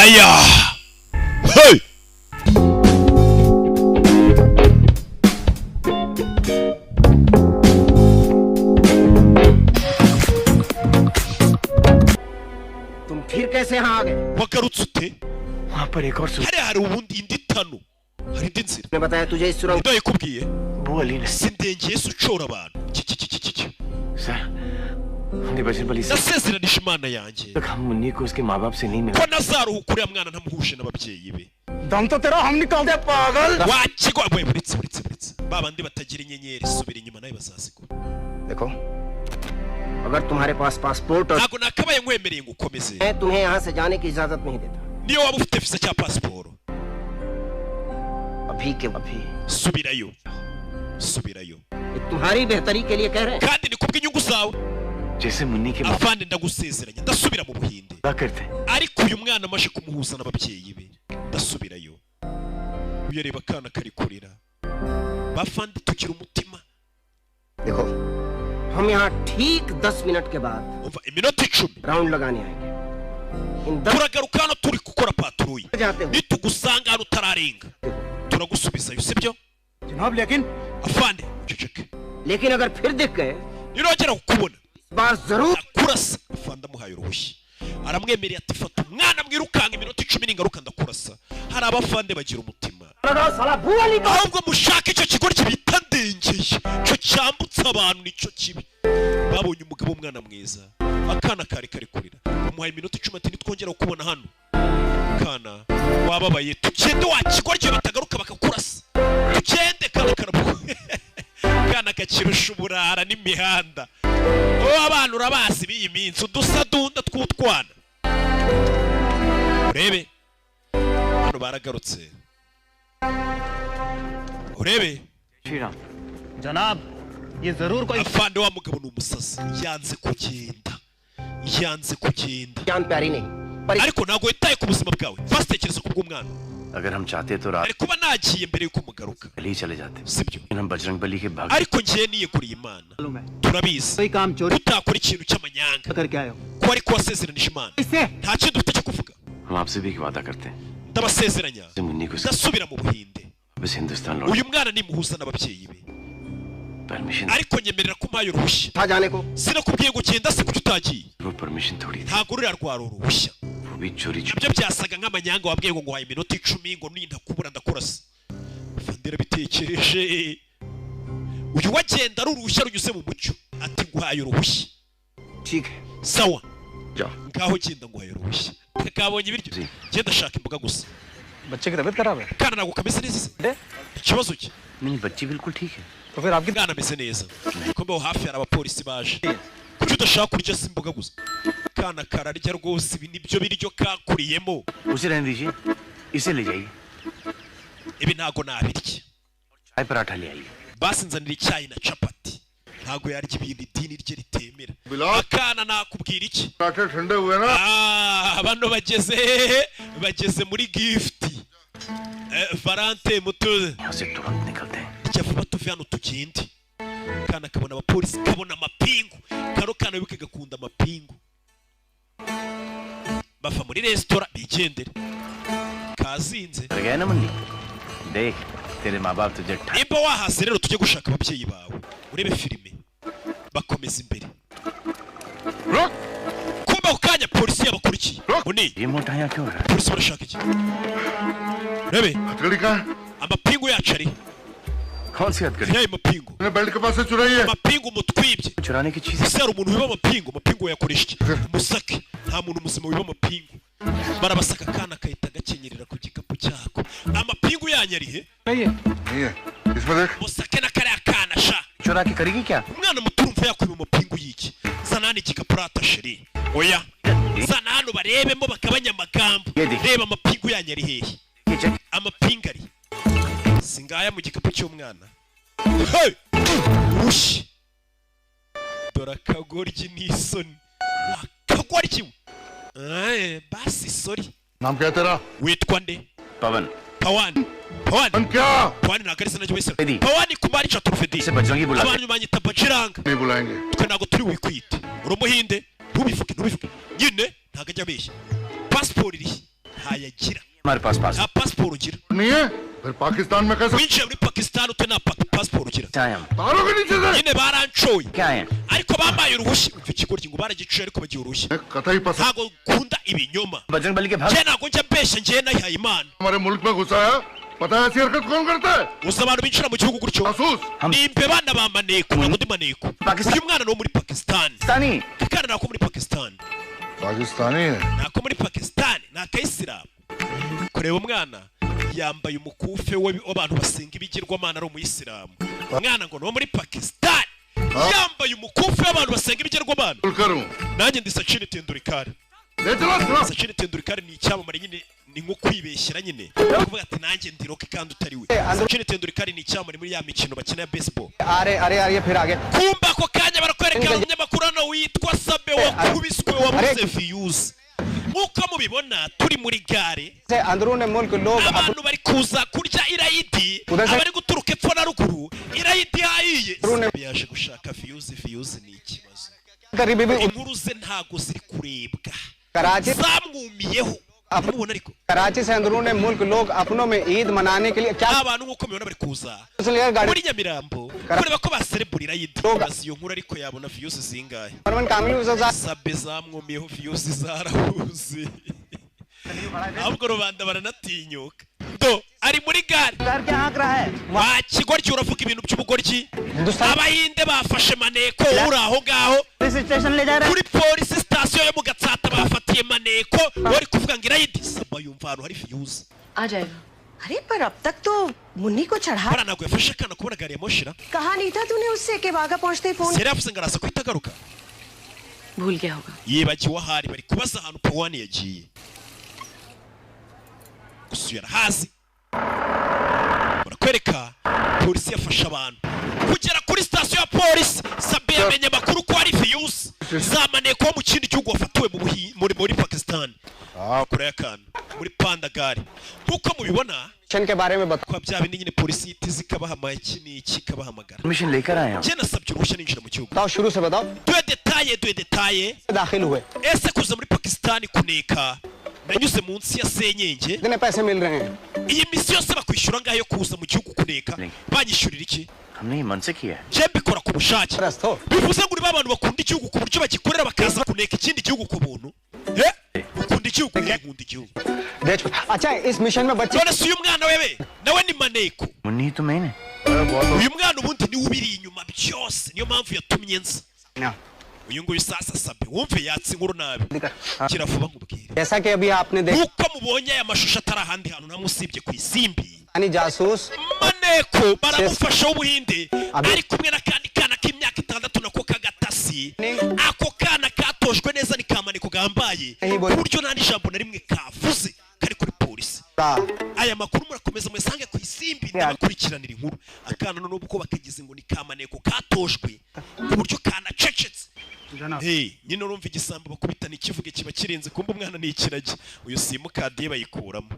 aya hey तुम फिर कैसे यहाँ आ गए? wagarutse ute वहाँ पर एक और hari ubundi indi tano hari indi nzira ने बताया तुझे इस सुरंग ndo yakubwiye वो अली ने sindengeye se ucora abantu sir हमने बचपन वाली से nasezeranije imana yanjye तक हम मुन्नी को उसके माँ बाप से नहीं मिले ko nazaruhuka uriya mwana ntamuhuje n'ababyeyi be दम तो तेरा हम निकाल दे पागल wakigwa we buretse babandi batagira inyenyeri subira inyuma nawe bazasigura देखो अगर तुम्हारे पास पासपोर्ट और ntago nakabaye nkwemereye ngo ukomeze मैं तुम्हें यहाँ से जाने की इजाजत नहीं देता niyo waba ufite visa cya pasiporo अभी के अभी subirayo ये तुम्हारी बेहतरी के लिए कह रहे हैं kandi ni kubw'inyungu zawe जैसे मुन्नी के माँ avande ndagusezeranya ndasubira mu buhinde बाप करते ariko uyu mwana amaje kumuhuza n'ababyeyi be ndasubirayo uyareba akana kari kurira bafande tugira umutima देखो हम यहाँ ठीक 10 मिनट के बाद umva iminota 10 राउंड लगाने आएंगे इन 10 turagaruka hano turi gukora patrouille जाते हो nitugusanga hano utararenga turagusubizayo sibyo जनाब लेकिन afande ceceke लेकिन अगर फिर दिख गए nirongera kukubona इस बार जरूर kurasa afande amuhaye uruhushya aramwemereye ati fata umwana mwirukanga iminota 10 ningaruka ndakurasa hari abafande bagira umutima ahubwo mushaka icyo kigo kibita ndengeye cyo cyambutsa abantu nicyo kibi babonye umugabo umwana mwiza akana kari kurira umuhaye iminota 10 ati nitwongera kukubona hano kana wababaye tugende wakigorye batagaruka bakakurasa tugende kana kana kakirusha uburara n'imihanda abantu urabazi b'iyi minsi udusa dunda tw'utwana urebe hano baragarutse urebe Shri राम जनाब ये जरूर कोई afande wa mugabo ni umusazi yanze kugenda जान प्यारी नहीं पर ariko ntago yitaye ku buzima bwawe fasitekereza ku bw'umwana अगर हम चाहते तो रात ari kuba nagiye mbere yuko mugaruka पहले ही चले जाते sibyo लेकिन हम बजरंग बली के भाग ariko ngiye niyeguriye imana turabizi कोई काम चोरी utakora ikintu cy'amanyanga करके आए हो ko ariko wasezeranije imana इससे nta kintu ufite cyo kuvuga हम आपसे भी एक वादा करते हैं ndabasezeranya कि मुन्नी को ndasubira mu buhinde वापस हिंदुस्तान लौट uyu mwana nimuhuza n'ababyeyi be permission ariko nyemerera ko mpaye uruhushya था जाने को sinakubwiye ngo genda se kuki utagiye वो परमिशन थोड़ी थी ntago ruriya rwari uruhushya वो भी चोरी nabyo byasaga nk'amanyanga wabwiye ngo nguhaye iminota 10 ngo nintakubura ndakurasa fandira bitekereje uyu wagenda ari uruhushya runyuze mu mucyo ati nguhaye uruhushya ठीक है sawa जाओ ngaho genda nguhaye uruhushya kabonye ibiryo genda shaka imboga gusa बच्चे की तबीयत खराब है kana ntago kameze neza se ikibazo ki नहीं बच्ची बिल्कुल ठीक है तो फिर आपकी mwana ameze neza ko mbaho hafi hari abapolisi baje kuki udashaka kurya se imboga gusa kana kararya rwose ibi nibyo biryo kakuriyemo उसे रहने दीजिए इसे ले जाइए ibi ntago nabirya चाय पराठा ले आइए basi nzanira icyayi na capati ntago yarya ibintu idini rye ritemera akana nakubwira iki पराठे ठंडे हुए ना bano bageze muri gift Valente muto यहाँ से तुरंत निकलते हैं rya vuba tuve hano tugende kana kabona abapolisi kabona amapingu kano kana wibuke gakunda amapingu bava muri resitora bigendere kazinze कर गए ना मुन्नी देख तेरे माँ बाप तुझे nimba wahase rero tujye gushaka ababyeyi bawe urebe filime bakomeza imbere kumba ako kanya polisi yabakurikiye uni ये मोटा यहाँ क्यों रहा polisi barashaka iki urebe हथकड़ी कहाँ है? amapingu yacu ari कौन सी हथकड़ी yayo mapingu मैंने बेल्ट के पास से चुराई है amapingu mutwibye चुराने की चीज ese hari umuntu wiba amapingu yakoresha iki umusake nta muntu muzima wiba amapingu barabasaka akana kahita gakenyerera ku gikapu cyako amapingu yanyu ari he नहीं है इसमें देख musake na kariya kana sha चुरा के करेगी क्या umwana muto urumva yakwiba amapingu y'iki zana hano igikapu rata sheri oya zana hano barebemo bakabanya amagambo reba amapingu yanyu ari hehe ये check amapingu ari singaya mu gikapu cy'umwana hey urushyi dore akagoryi n'isoni akagoryi basi sori नाम क्या है तेरा witwa nde पवन pawani मन क्या pawani ntabwo ari izina ry'uwese Fedi. pawani kumari caturufedi इसे बजरंगी बुला abantu banyita bajiranga नहीं बुलाएंगे twe ntabwo turi wikwite uri umuhinde ntubivuge nyine ntabwo ajya abeshya pasiporo irihe ntayagira हमारे पास nta pasiporo ugira नहीं है फिर पाकिस्तान में कैसे winjiye muri pakistan ute nta pasiporo ugira आए हम तारों के नीचे से nyine barancoye क्या है ariko bambaye uruhushya umva ikigoryi ngo baragicuye ariko bagiye uruhushya कतई पसंद ntabwo nkunda ibinyoma बजरंगबली के भाग njye ntabwo njya mbeshya njye nayihaye imana हमारे मुल्क में घुसा है पता है ऐसी हरकत कौन करता है uzi abantu binjira mu gihugu gutyo जासूस ni imbebana ba maneko ntabwo ndi maneko Pakistan. uyu mwana ni uwo muri pakistan Pakistani kandi nako muri pakistan Pakistani है nako muri pakistan ni akayisilamu kureba umwana yambaye umukufe w'abantu basenga ibigirwamana ari umuyisilamu umwana ngo ni uwo muri pakistan yambaye umukufe w'abantu basenga ibigirwamana करूं nanjye ndi Sachin Tendulkar ले चलो Sachin Tendulkar ni icyamamare nyine ni nko kwibeshyera nyine kuvuga ati nanjye ndi rock kandi utari we Sachin Tendulkar ni icyamamare muri ya mikino bakina ya baseball अरे फिर आगे kumba ako kanya barakwereka umunyamakuru hano witwa Sabe wakubiswe wabuze views nk'uko mubibona turi muri gare से अंदरून मुल्क लोग abantu bari kuza kurya irayidi Udase- abari guturuka epfo na ruguru irayidi hayiye Sabe yaje gushaka views ni ikibazo करीबी भी inkuru ze ntago ziri kurebwa Karachi zamwumiyeho mubona ariko Karachi से अंदरून मुल्क लोग अपनों में ईद मनाने के लिए क्या abantu nk'uko mubibona bari kuza इसलिए गाड़ी muri Nyamirambo kureba ko baserebura irayidi bazi iyo nkuru ariko yabona views zingahe परमन कामिल उसे Sabe zamwumiyeho views zarahuze ahubwo rubanda baranatinyuka do ari muri gare क्या आंक रहा है wa kigoryi uravuga ibintu by'ubugoryi Hindustan abahinde bafashe maneko uri aho ngaho police station ले जा रहा kuri polisi sitasiyo yo mu Gatsata bafatiye maneko bari kuvuga ngo irayidi Sabe yumva ahantu hari views आ जाएगा। अरे पर अब तक तो मुन्नी को चढ़ा bara ntabwo yafashe akana kubona gari ya moshi ra कहा नहीं था तूने उससे कि वागा पहुंचते ही phone yari yavuze ngo araza guhita agaruka भूल गया होगा। yibagiwe aho ari bari kubaza ahantu Pawani yagiye gusa yarahazi barakwereka polisi yafashe abantu kugera kuri sitasiyo ya polisi Sabe yamenye amakuru ko hari views zamaneko wo mu kindi gihugu wafatiwe muri Pakistan kure y'akantu muri Pandagari nk'uko mubibona mission के बारे में बताओ kwa bya bindi nyine polisi yitize ikabahamagara iki n'iki ikabahamagara mission लेकर आए हम njye nasabye uruhushya ninjira mu gihugu शुरू से बताओ duhe detaye दाखिल हुए ese kuza muri Pakistan kuneka nanyuze munsi ya senyenge कितने पैसे मिल रहे हैं iyi misi yose bakwishyura ngaho yo kuza mu gihugu kuneka banyishyurira iki हमने ये मन से किया है njye mbikora ku bushake रस्तो bivuze ngo uri ba bantu bakunda igihugu ku buryo bagikorera bakaza kuneka ikindi gihugu ku buntu ukunda igihugu nkunda igihugu देख अच्छा इस मिशन में बच्चे none se uyu mwana wewe nawe ni maneko Munni तो मैंने uyu mwana ubundi niwe ubiri inyuma byose niyo mpamvu yatumye nza ना uyu nguyu sasa Sabe wumve yatse inkuru nabi kira vuba nkubwire जैसा कि अभी आपने देखा nk'uko mubonye aya mashusho atari ahandi hantu namwe usibye ku isimbi यानी जासूस maneko baramufasha w'ubuhinde ari kumwe n'akandi kana k'imyaka 6 nako kagatasi ako kana katojwe neza ni kamaneko gambaye ku buryo nta n'ijambo na rimwe kavuze kari kuri polisi aya makuru murakomeza mwesange ku isimbi ndabakurikiranira inkuru akana none ubwo bakagize ngo ni kamaneko katojwe ku buryo kanacecetse nyine urumva igisambo bakubitana ikivuge kiba kirenze kumba umwana ni ikiragi uyu simukadiye bayikuramo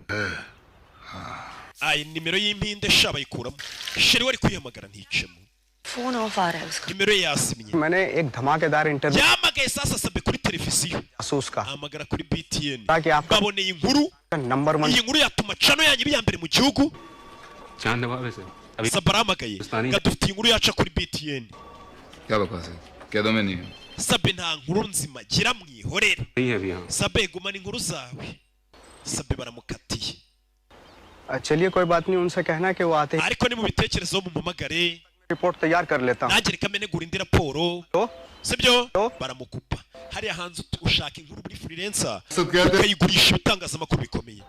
nimero y'impinde sha bayikuramo sheri wari kuyihamagara nticemo phone off आ रहा है उसका। nimero ye yasimye मैंने एक धमाकेदार interview yamagaye sasa Sabe kuri televiziyo जासूस का ahamagara kuri BTN ताकि आपका baboneye inkuru number 1 iyi nkuru yatuma cano yanyu iba iya mbere mu gihugu चांद नवाब से अभी Sabe arahamagaye Pakistani. gadufitiye inkuru yaca kuri BTN क्या बकवास है कह दो मैं नहीं हूँ Sabe nta nkuru nzima gira mwihorera नहीं है अभी यहाँ Sabe gumana inkuru zawe Sabe baramukatiye चलिए कोई बात नहीं उनसे कहना कि वो आते ही ariko ni mu bitekerezo mumamagare report तैयार कर लेता हूँ nanjye reka menegura indi raporo तो sibyo To. baramukupa hariya hanze ushaka inkuru muri freelancer सब कहते ukayigurisha ibitangazamakuru bikomeye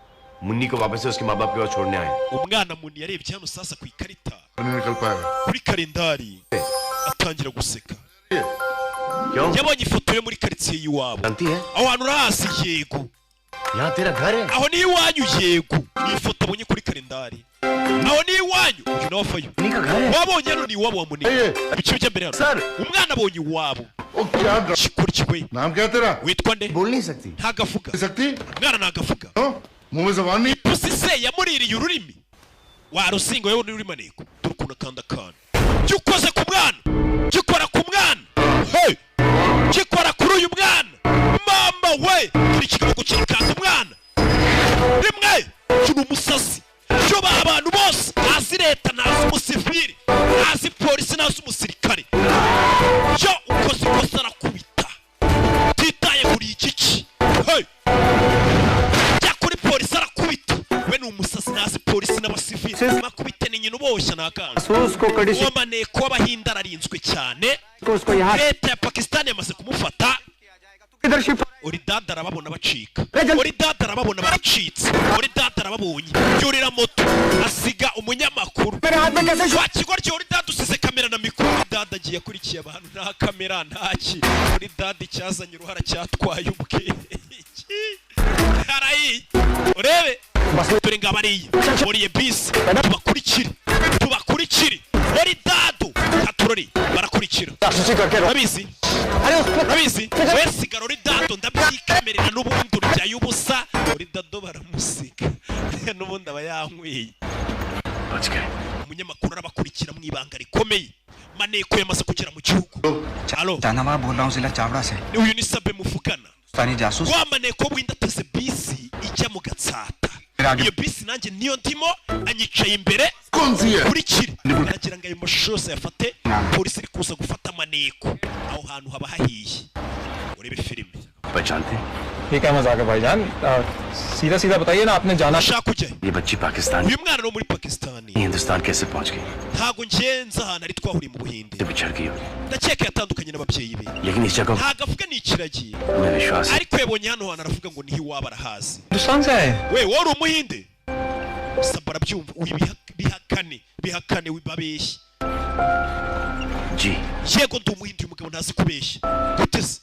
मुन्नी को वापस से उसके माँ बाप की ओर छोड़ने आए umwana muntu yarebye hano sasa ku ikarita नहीं निकल पाएगा kuri kalendari atangira guseka क्यों yabonye ifoto yo muri karitsiye y'iwabo जानती है aho hantu urahazi yego यहाँ तेरा घर है aho ni iwanyu yego ni ifoto abonye kuri kalendari aho ni iwanyu uyu nawe afayo Munni का घर है wabonye hano ni iwabo wa munini ibice bijya mbere hano sir umwana abonye iwabo ओ क्या kikurikwe नाम क्या तेरा witwa nde बोल नहीं सकती ntagavuga सकती umwana ntagavuga तो मुंह में जबान नहीं pusi se yamuririye ururimi warusingo yewe n'uri maneko dore ukuntu akanda akana jya ukoze ku mwana jya ukora ku mwana hey jya ukora kuri uyu mwana mama we kiri kigabo kirikanda umwana rimwe cyo umusazi cyo abantu bose azi leta nazi umusivili azi polisi nazi umusirikare cyo ukoze ikosa arakubita titaye kuri iki hey cya kuri polisi arakubita we ni umusazi nazi polisi n'abasivili makubite ni nyine uboshya nakanga uwo maneko w'abahinda ararinzwe cyane leta ya Pakistan yamaze kumufata uri dada arababona bacika uri dada arababona baracitse uri dada arababonye yurira moto asiga umunyamakuru wa kigo ryo uri dada usize kamera na mikoro uri dada agiye akurikiye abantu nta kamera ntaki uri dada icyazanye uruhara cyatwaye ubwenge harayi urebe turi ngabariye boriye bisi tubakurikire uri dado katurori barakurikira abizi wesigara uri dado ndabyikamerera n'ubundi uryaye ubusa uri dado baramusika n'ubundi aba yanyweye umunyamakuru arabakurikira mu ibanga rikomeye maneko yamaze kugera mu gihugu halo जानवा बोल रहा हूँ जिला चावड़ा से uyu ni Sabe muvugana Pakistani जासूस wa maneko windateze bisi ijya mu gatsata iyo bisi nanjye niyo ndimo anyicaye imbere kurikire nagira ngo ayo mashusho yose yafate polisi iri kuza gufata maneko aho hantu haba hahiye urebe filime पहचानते ये क्या मजाक है भाईजान सीधा सीधा बताइए ना आपने जाना ashaka ujya ये बच्ची Pakistan uyu mwana no muri Pakistan Hindustan कैसे पहुंच गई ntago ngenza ahantu ari twahuriye mu Buhinde से बिछड़ गई ndakeka yatandukanye n'ababyeyi be लेकिन इस जगह ntago avuga ni ikiragiye मैं विश्वास है ariko yabonye hano hantu aravuga ngo niho iwaba arahazi Hindustan से आए we wari umuhinde Sabara byumva bihakane wibabeshye जी yego ndi umuhinde uyu mugabo ntazi kubeshya guteze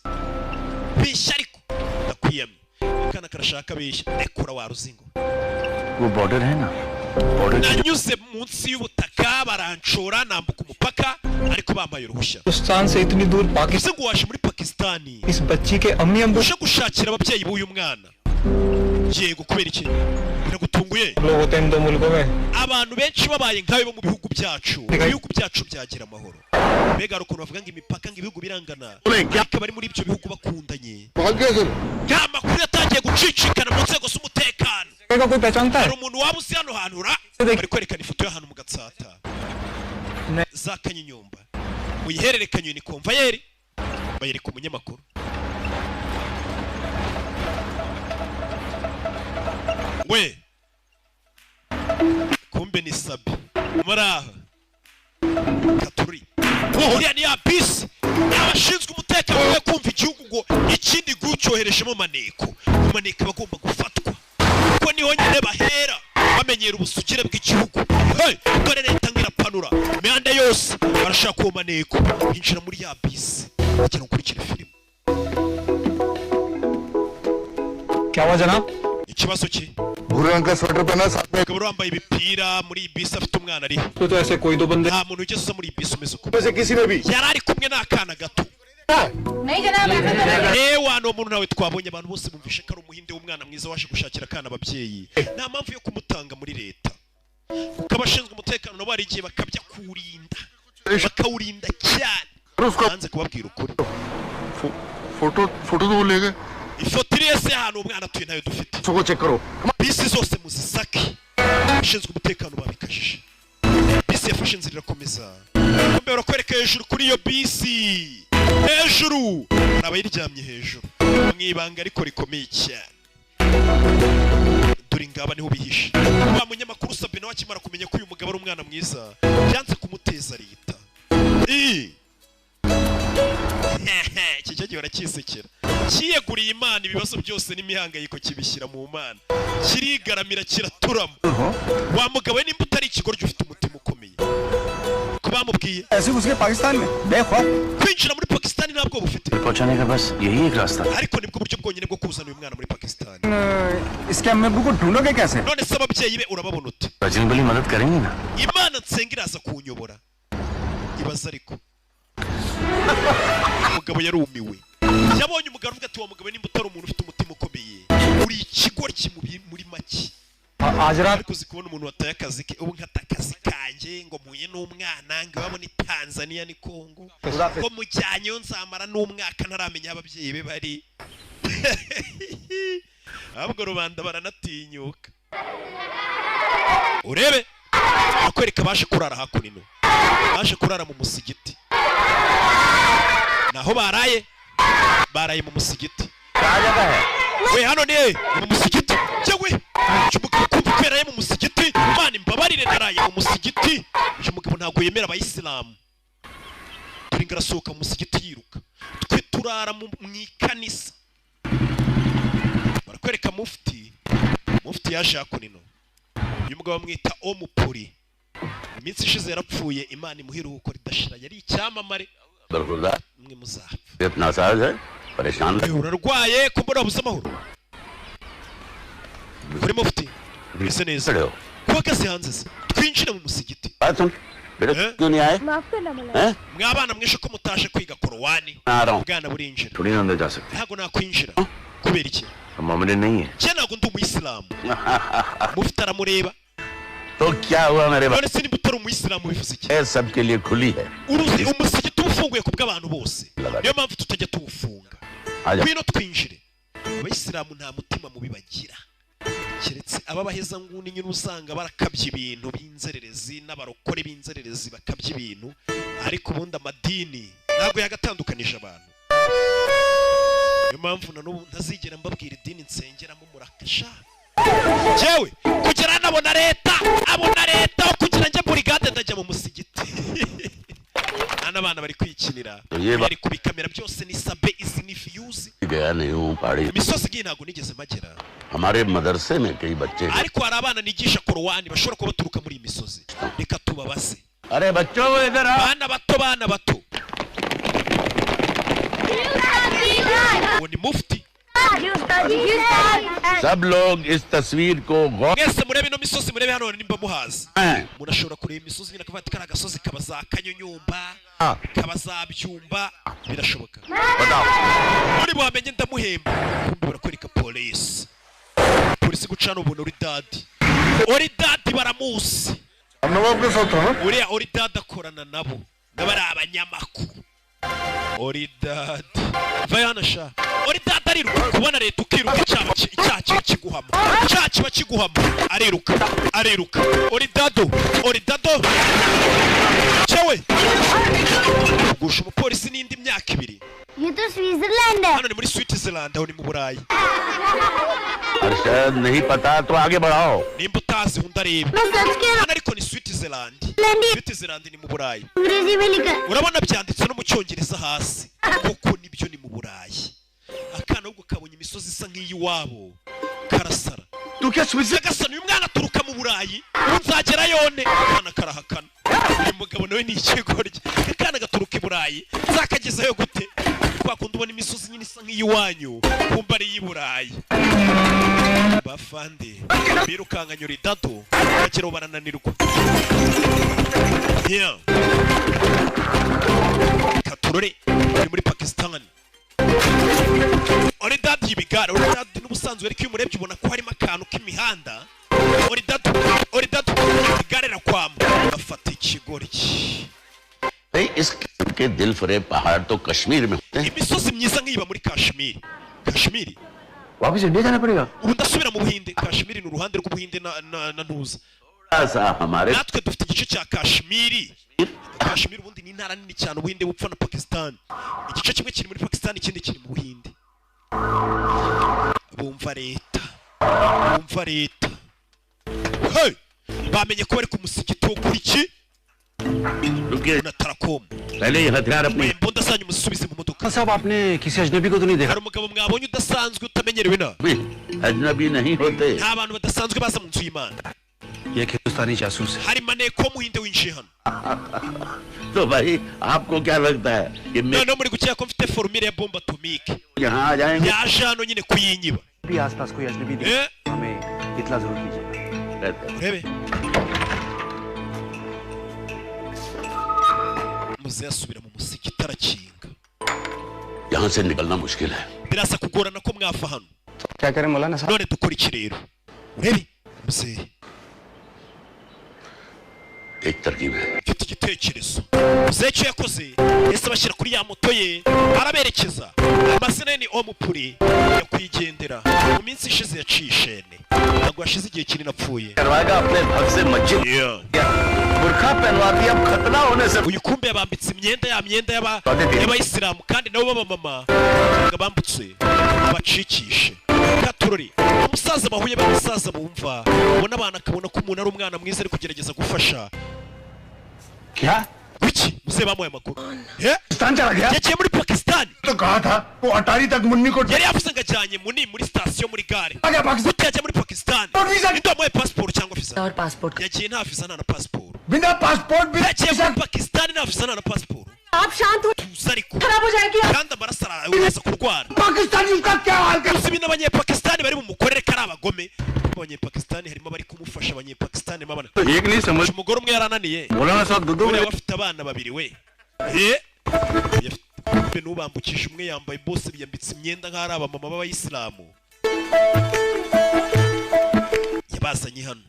beshya ariko ndakwiyamye akana karashaka beshya rekura wa ruzingo वो बॉर्डर है ना border nanyuze munsi y'ubutaka baranshora nambuka umupaka ariko bambaye uruhushya Hindustan से इतनी दूर Pakistan ese ngo waje muri Pakistani इस बच्ची के अम्मी अब्बू uje gushakira ababyeyi b'uyu mwana yego kubera iki biragutunguye लोग होते हैं इन दो मुल्कों में abantu benshi babaye nkawe bo mu bihugu byacu byagira amahoro mbega hari ukuntu bavuga ngo imipaka ngo ibihugu birangana ariko bari muri ibyo bihugu bakundanye nta makuru yatangiye gucicikana mu nzego z'umutekano का कोई पहचानता है hari umuntu waba uzi hano hantu bari kwerekana ifoto y'ahantu mu gatsata za Kanyinyumba muyihererekanye ni konvayeri bayereka umunyamakuru we kumbe ni Sabe muraho katuri uriya ni ya bisi abashinzwe umutekano we kumva igihugu ngo ikindi gucyoherejemo maneko maneko bagomba gufatwa kuko niho nyine bahera bamenyera ubusugire bw'igihugu dore leta ngirapanura imihanda yose barashaka uwo maneko binjira muri ya bisi kugira ngo ukurikire filime क्या हुआ जनाब ikibazo ki भूरे रंग का स्वेटर पहना साथ में umugabo wambaye ibipira muri iyi bisi afite umwana ariho तो ऐसे कोई दो बंदे nta muntu ugeze uza muri iyi bisi umeze uko से किसी ने भी yari ari kumwe n'akana gato wano umuntu nawe twabonye abantu bose bumvishe ko ari umuhinde w'umwana mwiza waje gushakira akana ababyeyi nta mpamvu yo kumutanga muri leta kuko abashinzwe umutekano nabo hari igihe bakabya kuwurinda bakawurinda cyane hanze kubabwira ukuri photo photo तो ले गए ifoto iri ese ahantu umwana atuye nayo dufite इसको चेक करो bisi zose muzisake abashinzwe umutekano babikajije bisi yafashe inzira irakomeza mbere barakwereka hejuru kuri iyo bisi hejuru hari abayiryamye hejuru mu ibanga ariko rikomeye cyane dore ngaba niho bihishe wa munyamakuru Sabe nawe akimara kumenya ko uyu mugabo ari umwana mwiza byanze kumuteza leta iki cyo gihora kisekera kiyeguriye Imana ibibazo byose n'imihangayiko kibishyira mu Mana kirigaramira kiraturamo wa mugabo we nimba utari ikigoryo ufite umutima ukomeye ko bamubwiye ऐसे घुस गए पाकिस्तान में बेखौफ kwinjira muri Pakistan ntabwo bufite पहुंचाने का बस यही एक रास्ता ariko nibwo buryo bwonyine bwo kuzana uyu mwana muri Pakistan इसके अम्मी अब्बू को ढूंढोगे कैसे none se ababyeyi be urababona ute Bajrangbali मदद करेंगे ना Imana nsenga iraza kunyobora ibaza ariko umugabo yarumiwe yabonye umugabo avuga ati wa mugabo nimba utari umuntu ufite umutima ukomeye uri ikigoryi muri make आज रात ariko uzi kubona umuntu wataye akazi ke ubu nkata akazi kanjye ngo mpuye n'umwana ngo iwabo ni Tanzania ni Congo ko mujyanyeyo nzamara n'umwaka ntaramenya ababyeyi be bari ahubwo rubanda baranatinyuka urebe akwereka baje kurara hakunino baje kurara mu musigiti naho baraye mu musigiti we hano ni mu musigiti cyewe cyumugabo kumveraye mu musigiti Imana imbabarire naraye mu musigiti cyumugabo ntago yemera abayisilamu ngarasohoka mu musigiti yiruka twe turara mu ikanisa barakwereka mufti yaje hakunino uyu mugabo bamwita omupuri iminsi ishize yarapfuye Imana imuhiruko ridashira yari icyamamare mwe muzapfa urarwaye ko mbona buze amahoro kuri mufti bise neza kuwakaze hanze se twinjire mu musigiti mwabana mwishe ko mutashe kwiga korowani bwana burinjira ntago nakwinjira kubera iki cye ntago ndi umuyisilamu mufti aramureba none se niba utari umuyisilamu bivuze iki uruzi umusigiti ufunguye ku bw'abantu bose niyo mpamvu tutajya tuwufunga ngwino twinjire abayisilamu nta mutima mubi bagira keretse ababaheza nguni nyine usanga barakabye ibintu b'inzererezi n'abarokore b'inzererezi bakabye ibintu ariko ubundi amadini ntabwo yagatandukanije abantu niyo mpamvu na n'ubu ntazigera mbabwira idini nsengeramo murakasha jewe kugira nabona leta kugira njye burigade ndajya mu musigiti n'abana bari kwikinira bari kubikamera byose ni sabe izi ni views imisozi igiye ntago nigeze magera ariko hari abana nigisha korowani bashobora kuba baturuka muri iyi misozi reka tubabaze bana bato uwo ni mufti सब लोग इस तस्वीर को mwese murebe ino misozi murebe hano nimba muhazi murashobora kureba imisozi nyine akavati kari agasozi kaba za kanyonyomba kaba za byumba birashoboka muri buhamenye ndamuhemba kumbi barakwereka polisi gucana ubuntu oridadi baramuzi uriya oridadi akorana nabo n'abari abanyamakuru oridadi vayana sha oridadi ariruka kubona leta ukiruka icyaha kiba kiguhama ariruka oridado cyewe gusha umupolisi n'indi myaka 2 hano ni muri Switzerland aho ni mu Burayi शायद नहीं पता तो आगे बढ़ाओ nimba utazi undareba ariko ni Switzerland ni mu Burayi urabona byanditse no mu cyongereza hasi kuko nibyo ni mu Burayi akana ubwo kabonye imisozi isa nk'iyiwabo karasara tugasana uyu mwana aturuka mu Burayi unzagera yone akana karahakana uyu mugabo nawe ni ikigoryi akana gaturuka i Burayi zakagezeyo gute kwakundi ubona imisozi nyine isa nk'iyiwanyu kumba ari y'Iburayi bafande birukanganya oridado bagera barananirwa katurore uri muri Pakistan oridado y'ibigare oridado n'ubusanzwe ariko iyo umurebye ubona ko harimo akantu k'imihanda oridado igare rakwama bafata ikigoryi इसके दिल फरे पहाड़ तो कश्मीर में होते हैं imisozi myiza nk'iba muri Kashmiri वापस इंडिया जाना पड़ेगा ubu ndasubira mu Buhinde Kashmiri ni uruhande rw'Ubuhinde na Ntuza हमारे natwe dufite igice cya Kashmiri ubundi ni intara nini cyane Ubuhinde bupfa na Pakistan igice kimwe kiri muri Pakistan ikindi kiri mu Buhinde bumva leta hey bamenye ko bari ku musigiti wo kuri iki na Tarakom पहले ये हथियार अपने mbunda sanyu musubize mu modoka साहब आपने किसी अजनबी को तो नहीं देखा hari umugabo mwabonye udasanzwe utamenyerewe na अजनबी नहीं होते nta bantu badasanzwe baza mu nzu y'Imana ये हिंदुस्तानी जासूस है hari maneko muhinde winjiye hano तो भाई आपको क्या लगता है कि मैं no muri gukeka ko mfite formule ya bombe atomique यहाँ आ जाएंगे yaje hano nyine kuyinyiba भी आसपास कोई अजनबी दिखे हमें इतला जरूर कीजिए urebe muze yasubira mu musigiti arakinga यहाँ से निकलना मुश्किल है birasa kugorana ko mwafa hano क्या करें मौलाना साहब none dukora iki rero urebe muze एक तरकीब है mfite igitekerezo uze icyo yakoze ese bashyira kuri ya moto ye araberekeza amasene ni omupuri yakwigendera mu minsi ishize yaciye ishene ntabwo yashize igihe kinini apfuye करवाएगा अपने भक्त से मस्जिद बुर्खा पहनवा दिया अब खतना होने से uyu kumbe yabambitse imyenda y'abayisilamu kandi nabo b'abamama bambutse abacikishe katurori umusaza bahuye b'abasaza bumva ubona abana akabona ko umuntu ari umwana mwiza ari kugerageza gufasha क्या wiki muze bamuye amakuru Pakistan चला गया yagiye muri Pakistan तो कहा था वो अटारी तक मुन्नी को yari yavuze ngo ajyanye muni muri sitasiyo muri gare आ गया Pakistan gute yagiye muri Pakistan ndamuye passport cyangwa visa और passport yagiye nta visa nta na passport बिना पासपोर्ट भी yagiye muri Pakistan nta visa nta na passport आप शांत हो tuza ariko खराब हो जाएगी kandi amaraso araza kurwara पाकिस्तानियों का क्या हाल कर uzi ibintu abanyepakistani bari bumukorere ko ari abagome abanyepakistani harimo abari kumufasha abanyepakistani mabana एक नहीं समझ umugore umwe yarananiye मौलाना साहब दूधू buriya bafite abana babiri we n'ubambukisha umwe yambaye bose biyambitse imyenda nk'ari abamama b'abayisilamu yabazanye hano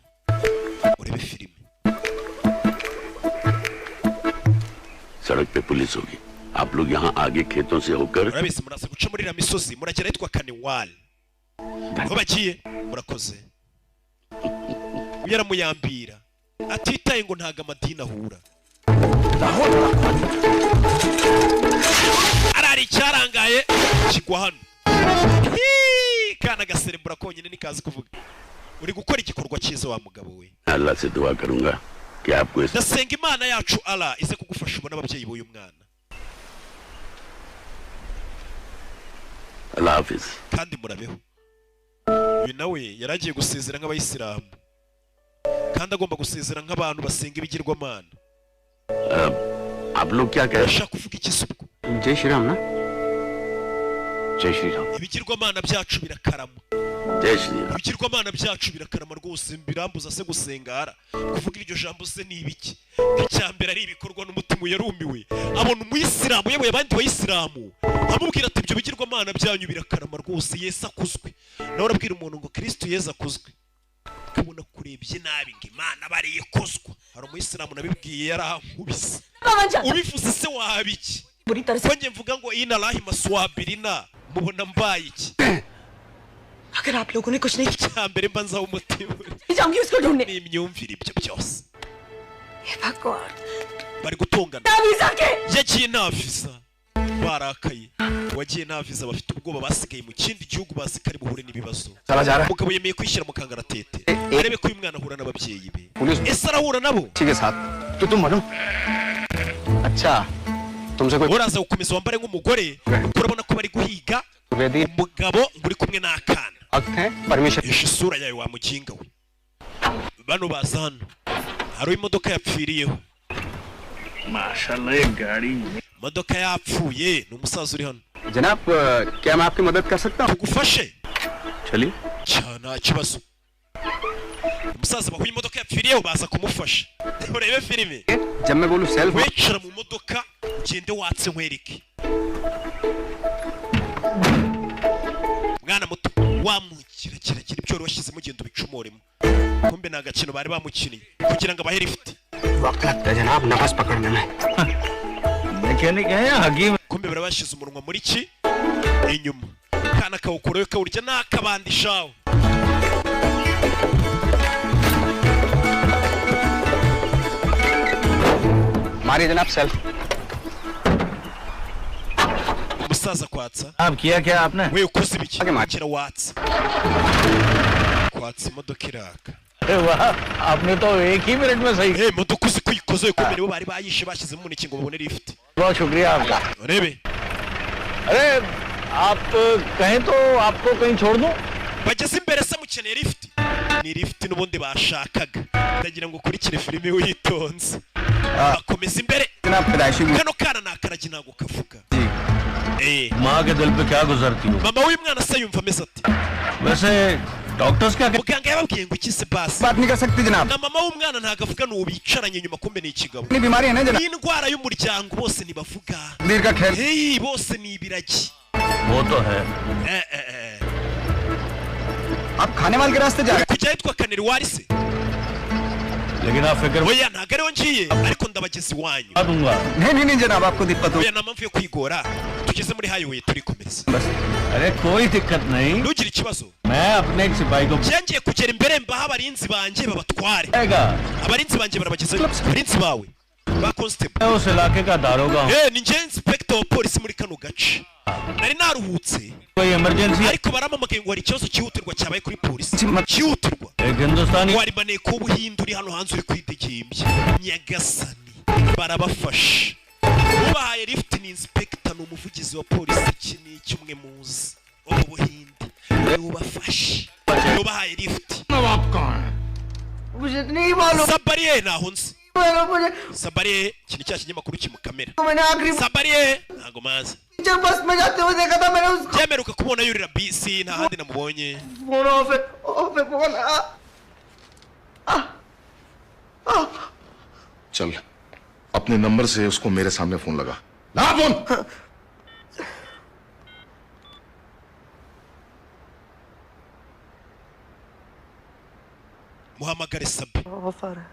urebe filime सड़क पे पुलिस होगी आप लोग यहाँ आगे खेतों से होकर murabizi muraza guca muri iriya misozi muragera ahitwa kaniwali aho bagiye murakoze yaramuyambira atitaye ngo ntago amadini ahura arari icyarangaye kigwa hano kana gaserebura konyine nikazi kuvuga uri gukora igikorwa cyiza wa mugabo we अल्लाह से दुआ करूंगा कि आपको इस ndasenga imana yacu Allah ize kugufasha ubona ababyeyi b'uyu mwana अल्लाह हाफिज kandi murabeho uyu nawe yaragiye gusezera nk'abayisilamu kandi agomba gusezera nk'abantu basenga ibigirwamana आप लोग क्या कह रहे ashaka kuvuga ikisuko जय श्री राम ना जय श्री राम ibigirwamana byacu birakarama हैं जय श्री Ram ibigirwamana byacu birakarama rwose birambuza se gusengara kuvuga iryo jambo se ni ibiki icyambere ari ibikorwa n'umutima yarumiwe abona umuyisilamu yewe abandi bayisilamu amubwira ati ibyo bigirwamana byanyu birakarama rwose Yesu akuzwe nawe urabwira umuntu ngo Kristo Yesu akuzwe kabona kurebye nabi ngo Imana bariye kozwa hari umuyisilamu nabibwiye yarankubise ubivuze se wabiki बुरी तरह से ko njye mvuga ngo ina lahi maswabirina mubona mbaye iki अगर आप लोगों ने कुछ नहीं icyambere mba nzaho umutima जाऊंगी उसको ढूंढने n'imyumvire ibyo byose हे भगवान bari gutongana वीजा के yagiye nta visa barakaye wagiye nta visa bafite ubwoba basigaye mu kindi gihugu bazi ko ari buhure n'ibibazo चला जा रहा umugabo yemeye kwishyira mu kangaratete arebe ko uyu mwana ahura n'ababyeyi be police ese arahura nabo ठीक है साथ तो तुम बनो अच्छा तुमसे कोई uraza gukomeza wambare nk'umugore urabona ko bari guhiga वेदी umugabo ngo uri kumwe n'akana हक है permission isha isura yawe wa muginga we bano baza hano hari imodoka yapfiriyeho माशाल्लाह ये गाड़ी imodoka yapfuye ni umusaza uri hano जनाब क्या मैं आपकी मदद कर सकता हूँ tugufashe चलिए nta kibazo umusaza bahuye imodoka yapfiriyeho baza kumufasha urebe filime जब मैं बोलूँ self wicara mu modoka ugende watse nkwereke mwana muto wamukira kirakira ibyo wari washyizemo ugenda ubicumoremo kumbe ni agakino bari bamukiniye kugira ngo abahe lift वक्त लगता है जनाब नफस पकड़ने में मैकेनिक है या हकीम kumbe bari bashyize umunwa muri ki inyuma kana kawukoroye kawurya n'akabandishaho मारिए जनाब सेल्फ umusaza kwatsa आप किया क्या आपने we ukoze ibiki Age ma- kira watsa kwatsa imodoka iraka अरे वाह आपने तो एक ही मिनट में सही imodoka uzi ko uyikoze kumbe nibo bari bayishe bashyizemo umuneke ngo babone lift बहुत शुक्रिया आपका urebe अरे आप कहें तो आपको कहीं छोड़ दूं bageze imbere se mukeneye lift ni lift n'ubundi bashakaga ndagira ngo ukurikire filime witonze bakomeza imbere जनाब पैदाइशी kano kana nakaragi ntabwo kavuga माँ के दिल पे क्या गुजरती हो mama w'uyu mwana se yumva ameze ati वैसे डॉक्टर्स क्या muganga yababwiye ngo iki se basi बात नहीं कर सकती जनाब na mama w'umwana ntabwo avuga ni uwo bicaranye inyuma kumbe ni ikigabo इतनी बीमारी है ना जनाब n'indwara y'umuryango bose ntibavuga दीर का खेल hey bose ni ibiragi वो तो है आप खाने वाले के रास्ते जा रहे kujya ahitwa kaneriwari se लेकिन आप फिक्र oya ntago ariho ngiye ariko ndabageza iwanyu दूंगा नहीं जनाब आपको दिक्कत oya nta mpamvu yo kwigora tugeze muri highway turikomereza अरे कोई दिक्कत नहीं ntugire ikibazo मैं अपने एक सिपाही को byangiye kugera imbere mbaho abarinzi banjye babatware abarinzi banjye barabageza abarinzi bawe ba constable उस इलाके का दारोगा हूँ ni njye inspector wa polisi muri kano gace nari naruhutse कोई emergency ariko barampamagaye ngo hari ikibazo cyihutirwa cyabaye kuri polisi cyihutirwa एक हिंदुस्तानी wari maneko w'ubuhinde uri hano hanze uri kwidegembya nyagasani barabafasha ubahaye lift ni inspector ni umuvugizi wa polisi iki ni kimwe muzi wo mu buhinde ubafashe ubahaye lift मुझे नहीं मालूम sabariye naho nzi मुझे sabariye ikintu cya kinyamakuru kimukamera तो मैंने आखिरी sabariye ntago mazi जब बस में जाते हुए देखा था मैंने उसको byemeruka kubona yurira bisi nta handi namubonye phone of है फोन चल अपने नंबर से उसको मेरे सामने फोन लगा फोन muhamagare sabi ऑफर है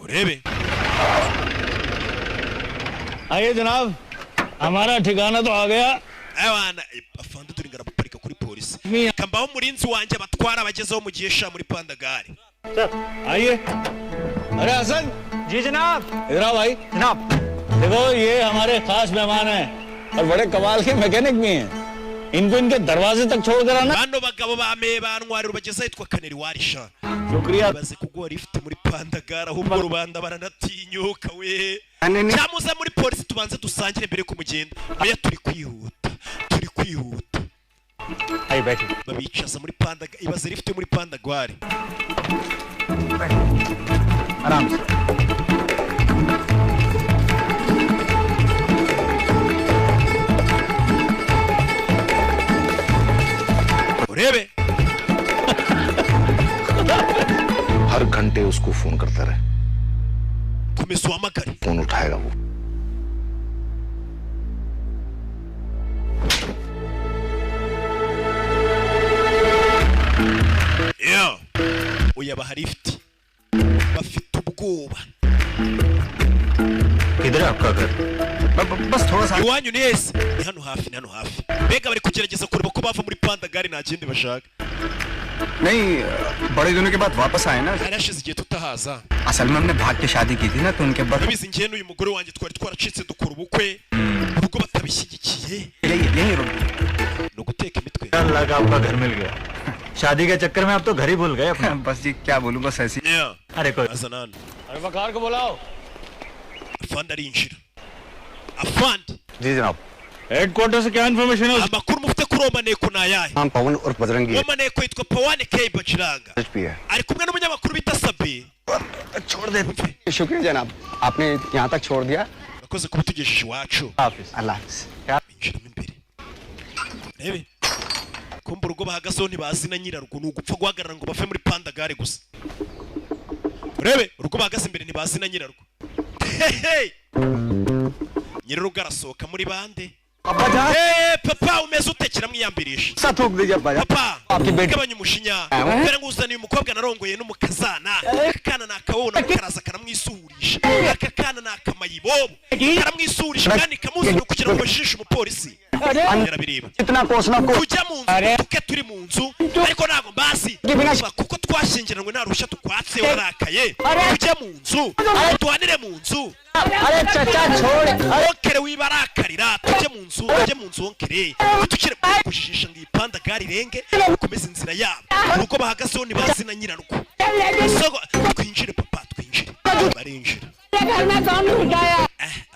urebe आइए जनाब हमारा ठिकाना तो आ गया abana afande turi ngaraparika kuri polisi kambaho murinzi wanjye batwara abagezeho mu gihe sha muri pandagare आइए अरे हसन जी जनाब इधर आओ भाई जनाब देखो ये हमारे खास मेहमान हैं और बड़े कमाल के मैकेनिक भी हैं इनको इनके दरवाजे तक छोड़ कर आना bano bagabo bame bantwarira ubageza yitwa kaneri warisha शुक्रिया baze kugora ifite muri pandagare ahubwo rubanda baranatinyuka we cyamuze muri polisi tubanze dusangire mbere kumugenda oya turi kwihuta आइए बैठिए babicaza muri pandagare ibaze rifite muri pandagare आराम से urebe हर घंटे उसको फोन करता रहे komeza uhamagare phone उठाएगा वो Yeah. Oya bahari ifite bafite ubwoba किधर है आपका घर बस थोड़ा सा iwanyu ni hese ni hano hafi mbega bari kugerageza kureba ko bava muri pandagare nta kindi bashaka नहीं बड़े दिनों के बाद वापस आए ना hari hashize igihe tutahaza असल में हमने भाग के शादी की थी ना तो उनके बाद urabizi njye n'uyu mugore wanjye twari twaracitse dukora ubukwe ubwo batabishyigikiye यही रुक ni uguteka imitwe अल्लाह का आपका घर मिल गया शादी के चक्कर में आप तो घर ही भूल गए अपना बस जी क्या बोलूं बस ऐसी Yeah. अरे कोई azana hano अरे वकार को बुलाओ afande arinjira afande जी जनाब हेडक्वार्टर से क्या इन्फॉर्मेशन है amakuru mufite kuri uwo maneko ni ayahe नाम पवन और Bajrangi uwo maneko yitwa pawane kei baciranga भी है ari kumwe n'umunyamakuru bita sabi छोड़ दे शुक्रिया जनाब आपने यहाँ तक छोड़ दिया urakoze kuba utugejeje iwacu हाफिज अल्लाह हाफिज binjiramo imbere rebe kumva urugo bahagazeho ntibazi na nyirarwo ni ugupfa guhagarara ngo bave muri pandagare gusa urebe urugo bahagaze imbere ntibazi na nyirarwo hehe nyir'urugo arasohoka muri bande papa umeze utekera mwiyambirisha थूक दीजिए papa आपकी बेटी gabanya umujinya kubera ngo uzaniye umukobwa narongoye n'umukazana aka kana ni akabona karaza karamwisuhurisha aka kana ni akamayibobo karamwisuhurisha kandi kamuzana kugira ngo bajishe umupolisi yarabireba इतना कोसना को tujya mu nzu tuke turi mu nzu ariko ntabwo mbazi kuko twashyingiranywe nta ruhushya tukwatse warakaye tujye mu nzu tuhanire mu nzu अरे चाचा छोड़ onkere wibarakarira tujye mu nzu onkere tukire kujijisha ngo ipandagare irenge ukomeze inzira yabo urugo bahagazeho ntibazi na nyirarwo sogo twinjire papa twinjire barinjira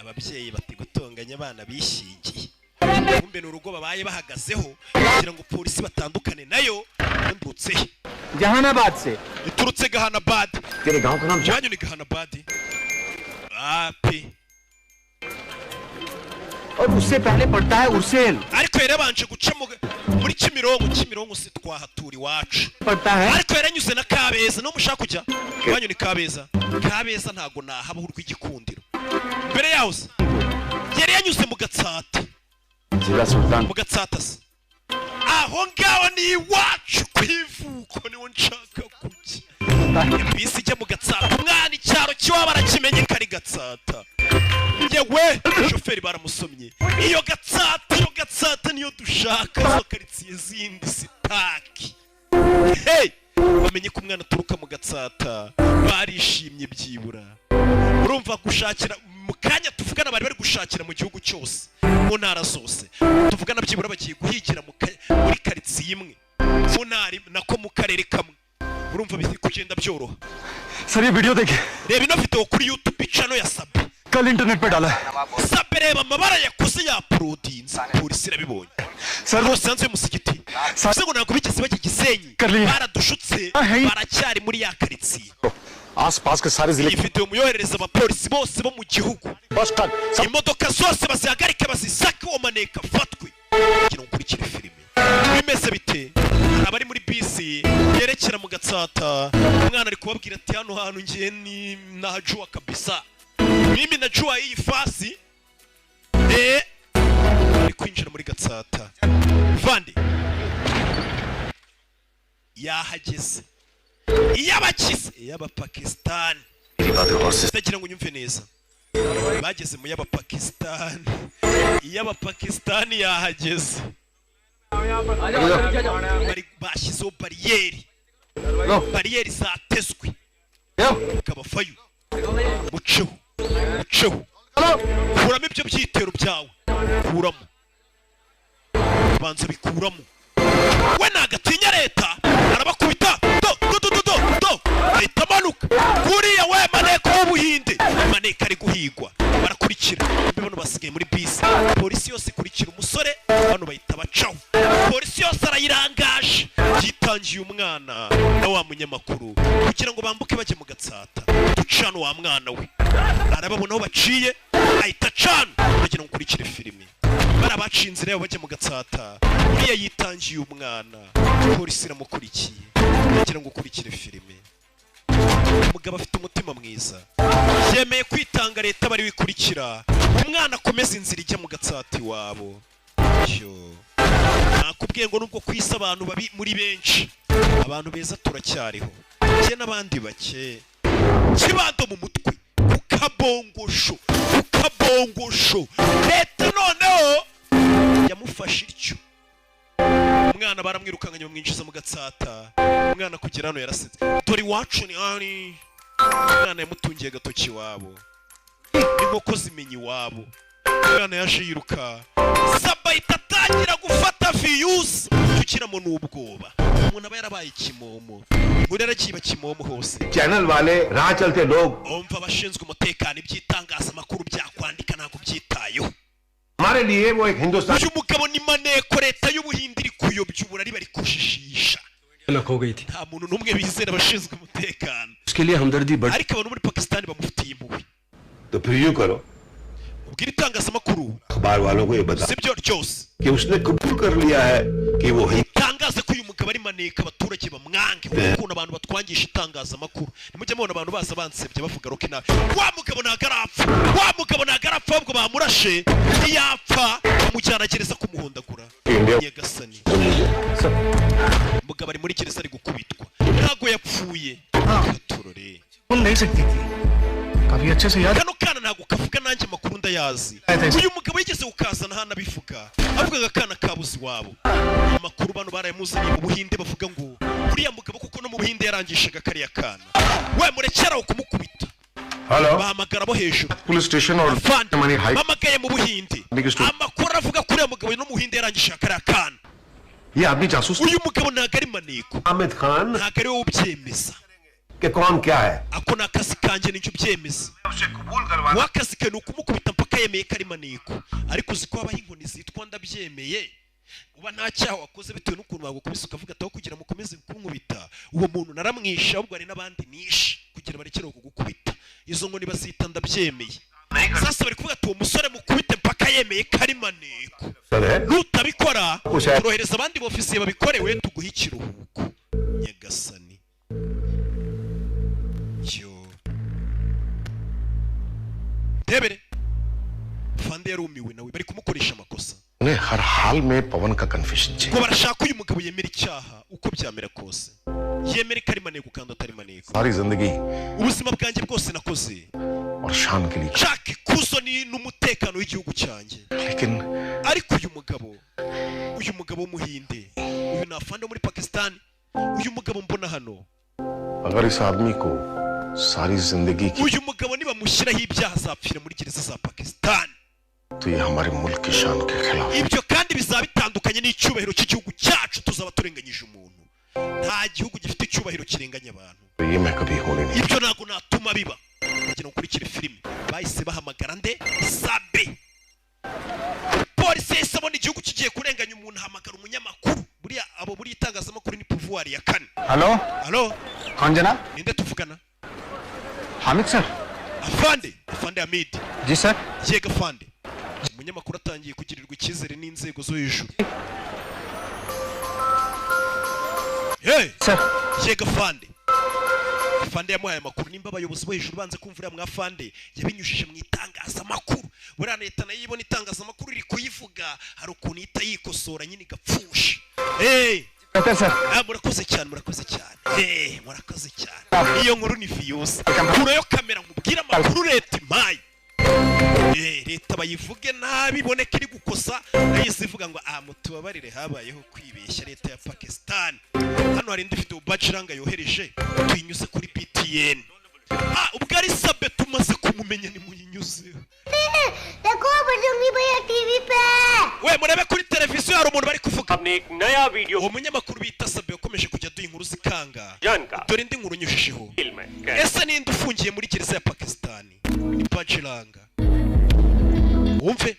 ababyeyi bati gutonganya abana bishingiye kumbe ni urugo babaye bahagazeho kugira ngo polisi batandukane nayo ndutse Jehanabad से iturutse gahanabad तेरे गांव का नाम iwanyu ni gahanabad api और उससे पहले पड़ता है Ursel ariko yarabanje guca muri Kimironko se twahatura iwacu पड़ता है ariko yaranyuze na Kabeza no mushaka kujya iwanyu ni Kabeza ntago nahabaho urw'igikundiro mbere yaho se yari yanyuze mu Gatsata जिला सुल्तान mu Gatsata se aho ngaho ni iwacu ku ivuko niho nshaka kujya. Bisi ijya mu Gatsata, umwana icyaro kiwaba arakimenye ko ari Gatsata. Yewe shoferi baramusomye. Iyo Gatsata niyo dushaka, zo karitsiye zindi sitaki. Hey, bamenye ko umwana aturuka mu Gatsata, barishimye byibura. Urumva gushakira mu kanya tuvugana bari gushakira mu gihugu cyose, mu ntara zose. Tuvugana byibura bagiye guhigira muri karitsiye imwe, mu ntara nako mu karere kamwe. Urumva biri kugenda byoroha. Sir ये वीडियो देखिए. Reba ino video kuri YouTube channel ya Sabe. कल इंटरनेट पे डाला है. Sabe reba amabara yakoze ya Prodins. Polisi irabibonye. Sir Rwose sanze musigiti. Sase ngo ntabwo bigeze bajya Gisenyi. Baradushutse baracyari muri ya karitsiye. आसपास के सारे जिले. Iyi video muyoherereza abapolisi bose bo mu gihugu. Imodoka zose bazihagarike bazisake uwo maneka fatwe. Kugira ngo ukurikire filime. Bimeze bite? Abari muri bisi yerekera mu Gatsata, umwana ari kubabwira ati hano hantu ngiye ni najua kabisa. Mimi najua hii fasi. Ari kwinjira muri Gatsata. Vandi. Yahageze. Iyabakize, iy'Abapakistan. Ndagira ngo unyumve neza. Bageze mu y'Abapakistan. Iy'Abapakistan yahageze. Bashyizeho bariyeri zatezwe kabafayo muceho kuramo ibyo byitero byawe, kuramo banza bikuramo. We nagatinya leta arabakubita ahita amanuka kuriya. We maneko w'Ubuhinde, maneko ari guhigwa, barakurikira bano basigaye muri bisi. Polisi yose ikurikira umusore, bano bahita bacaho. Polisi yose arayirangaje, yitangiye umwana na wa munyamakuru kugira ngo bambuke bajye mu Gatsata. Ducana wa mwana we arababona aho baciye, ahita cana bagira ngo ukurikire filime. Barabaciye inzira yabo bajya mu Gatsata, uriya yitangiye umwana, polisi iramukurikiye bagira ngo ukurikire filime. Umugabo afite umutima mwiza, yemeye kwitanga, leta bari wikurikira, umwana akomeza inzira ijya mu Gatsata iwabo. Nakubwiye ngo nubwo kwisa abantu babi muri benshi, abantu beza turacyariho. Njye n'abandi bake kibando mu mutwe ukabongosho leta noneho yamufashe ityo. Umwana baramwirukanganye bamwinjiza mu Gatsata. Umwana kugera hano yarasetse. Dore iwacu ni hani. Umwana yamutungiye agatoki iwabo, inkoko zimenya iwabo. Umwana yaje yiruka, Saba itatangira gufata views, tukiramo n'ubwoba. Umuntu aba yarabaye ikimomo, muri arakiba kimomo hose. Channel wale raha chalte log umva abashinzwe umutekano ibyitangazamakuru byakwandika ntabwo byitayeho. हमारे लिए वो एक Hindustan. Uyu mugabo ni maneko leta y'Ubuhinde iri kuyobya uburari bari kujijisha. Nta muntu n'umwe bizera abashinzwe umutekano. उसके लिए हमदर्दी बढ़. Ariko abantu muri Pakistan bamufitiye impuhwe. तो फिर यूं करो, ubwira itangazamakuru अखबार वालों को ये बता sibyo ryose कि उसने कबूल कर लिया है कि वो tangaza ko uyu mugabo ari maneka abaturage bamwange. Ukuntu abantu batwangisha itangazamakuru, nimujye mubona abantu baza bansebye bavuga roke nabi. Wa mugabo nagarapfa ahubwo bamurashe ntiyapfa, bamujyana gereza kumuhondagura. Nyagasani, umugabo ari muri gereza ari gukubitwa, ntago yapfuye. Turore kano kana ntago kavuga, nanjye makuru ndayazi. Uyu mugabo yigeze ukazana hano abivuga, avuga akana kabuze iwabo. Amakuru bano barayamuzaniye mu Buhinde, bavuga ngo uriya mugabo kuko no mu Buhinde yarangishaga kariya kana. We murekeraho kumukubita. Bahamagara bo hejuru police station और bamagaye mu Buhinde. Amakuru avuga kuri uriya mugabo no mu Buhinde yarangishaga kariya kana. ये आदमी जासूस. Uyu mugabo ntago ari maneko, Aamir Khan ntago ari wowe ubyemeza. के कौन क्या है? Ako ni akazi kanjye nicyo ubyemeza. Wakazi ke ni ukumukubita mpaka yemeye ko ari maneko. Ariko uzi ko habaho inkoni zitwa ndabyemeye, uba nta cyaha wakoze bitewe n'ukuntu bagukubise ukavuga ati aho kugira mukomeze kunkubita uwo muntu naramwisha, ahubwo hari n'abandi nishe kugira barekereho kugukubita. Izo nkoni bazita ndabyemeye. Sasa bari kuvuga ati uwo musore mukubite mpaka yemeye ko ari maneko. Nutabikora turohereza abandi bofisiye babikorewe tuguha ikiruhuko. Nyagasani. Debere Fande yarumiwe nawe bari kumukoresha amakosa. उन्हें हर हाल में पवन का कन्फेशन चाहिए। ngo barashaka uyu mugabo yemera icyaha uko byamera kose, yemera ko ari maneko kandi atari maneko. सारी जिंदगी ubuzima bwanjye bwose nakoze और शान के लिए, nshaka ikuzo n'umutekano w'igihugu cyanjye, लेकिन ariko uyu mugabo w'umuhinde, uyu ni afande muri Pakistan, uyu mugabo mbona hano, अगर इस आदमी को सारी जिंदगी की, uyu mugabo nibamushyiraho ibyaha azapfira muri gereza za Pakistan. तो ये हमारे मुल्क की शान के खिलाफ। ibyo kandi bizaba bitandukanye n'icyubahiro cy'igihugu cyacu, tuzaba turenganyije umuntu. nta gihugu gifite icyubahiro kirenganya abantu. ये मैं कभी होने नहीं। ibyo ntabwo natuma biba. kugira ngo ukurikire filime bahise bahamagara nde Sabe, polisi yahise abona igihugu kigiye kurenganya umuntu, ahamagara umunyamakuru. buriya abo buriya itangazamakuru ni pouvoir ya kane. Hello halo, कौन जनाब? ninde tuvugana? Hamid sir. afande Hamid. Ji sir. yega afande. umunyamakuru atangiye kugirirwa icyizere n'inzego zo hejuru. hey sir. yega afande yamuhaye amakuru. nimba abayobozi bo hejuru banze kumva uriya mwafande yabinyujije mu itangazamakuru, buriya leta nayo ibona itangazamakuru iri kuyivuga, hari ukuntu ihita yikosora nyine igapfusha. murakoze cyane murakoze cyane. iyo nkuru ni viyusi. kurayo kamera nkubwire amakuru leta impaye. leta bayivuge nabi iboneka iri gukosa, nahise ivuga ngo mutubabarire habayeho kwibeshya leta ya Pakistan. hano hari indi ifite ubajiranga yohereje tuyinyuze kuri BTN. ubwo ari Sabe tumaze kumumenya nimuyinyuze. we murebe kuri televiziyo hari umuntu bari kuvuga. umunyamakuru bita Sabe yakomeje kujya duha inkuru zikanga. dore indi nkuru nyujijeho. ese ninde ufungiye muri gereza ya Pakistan? ni bajiranga. wumve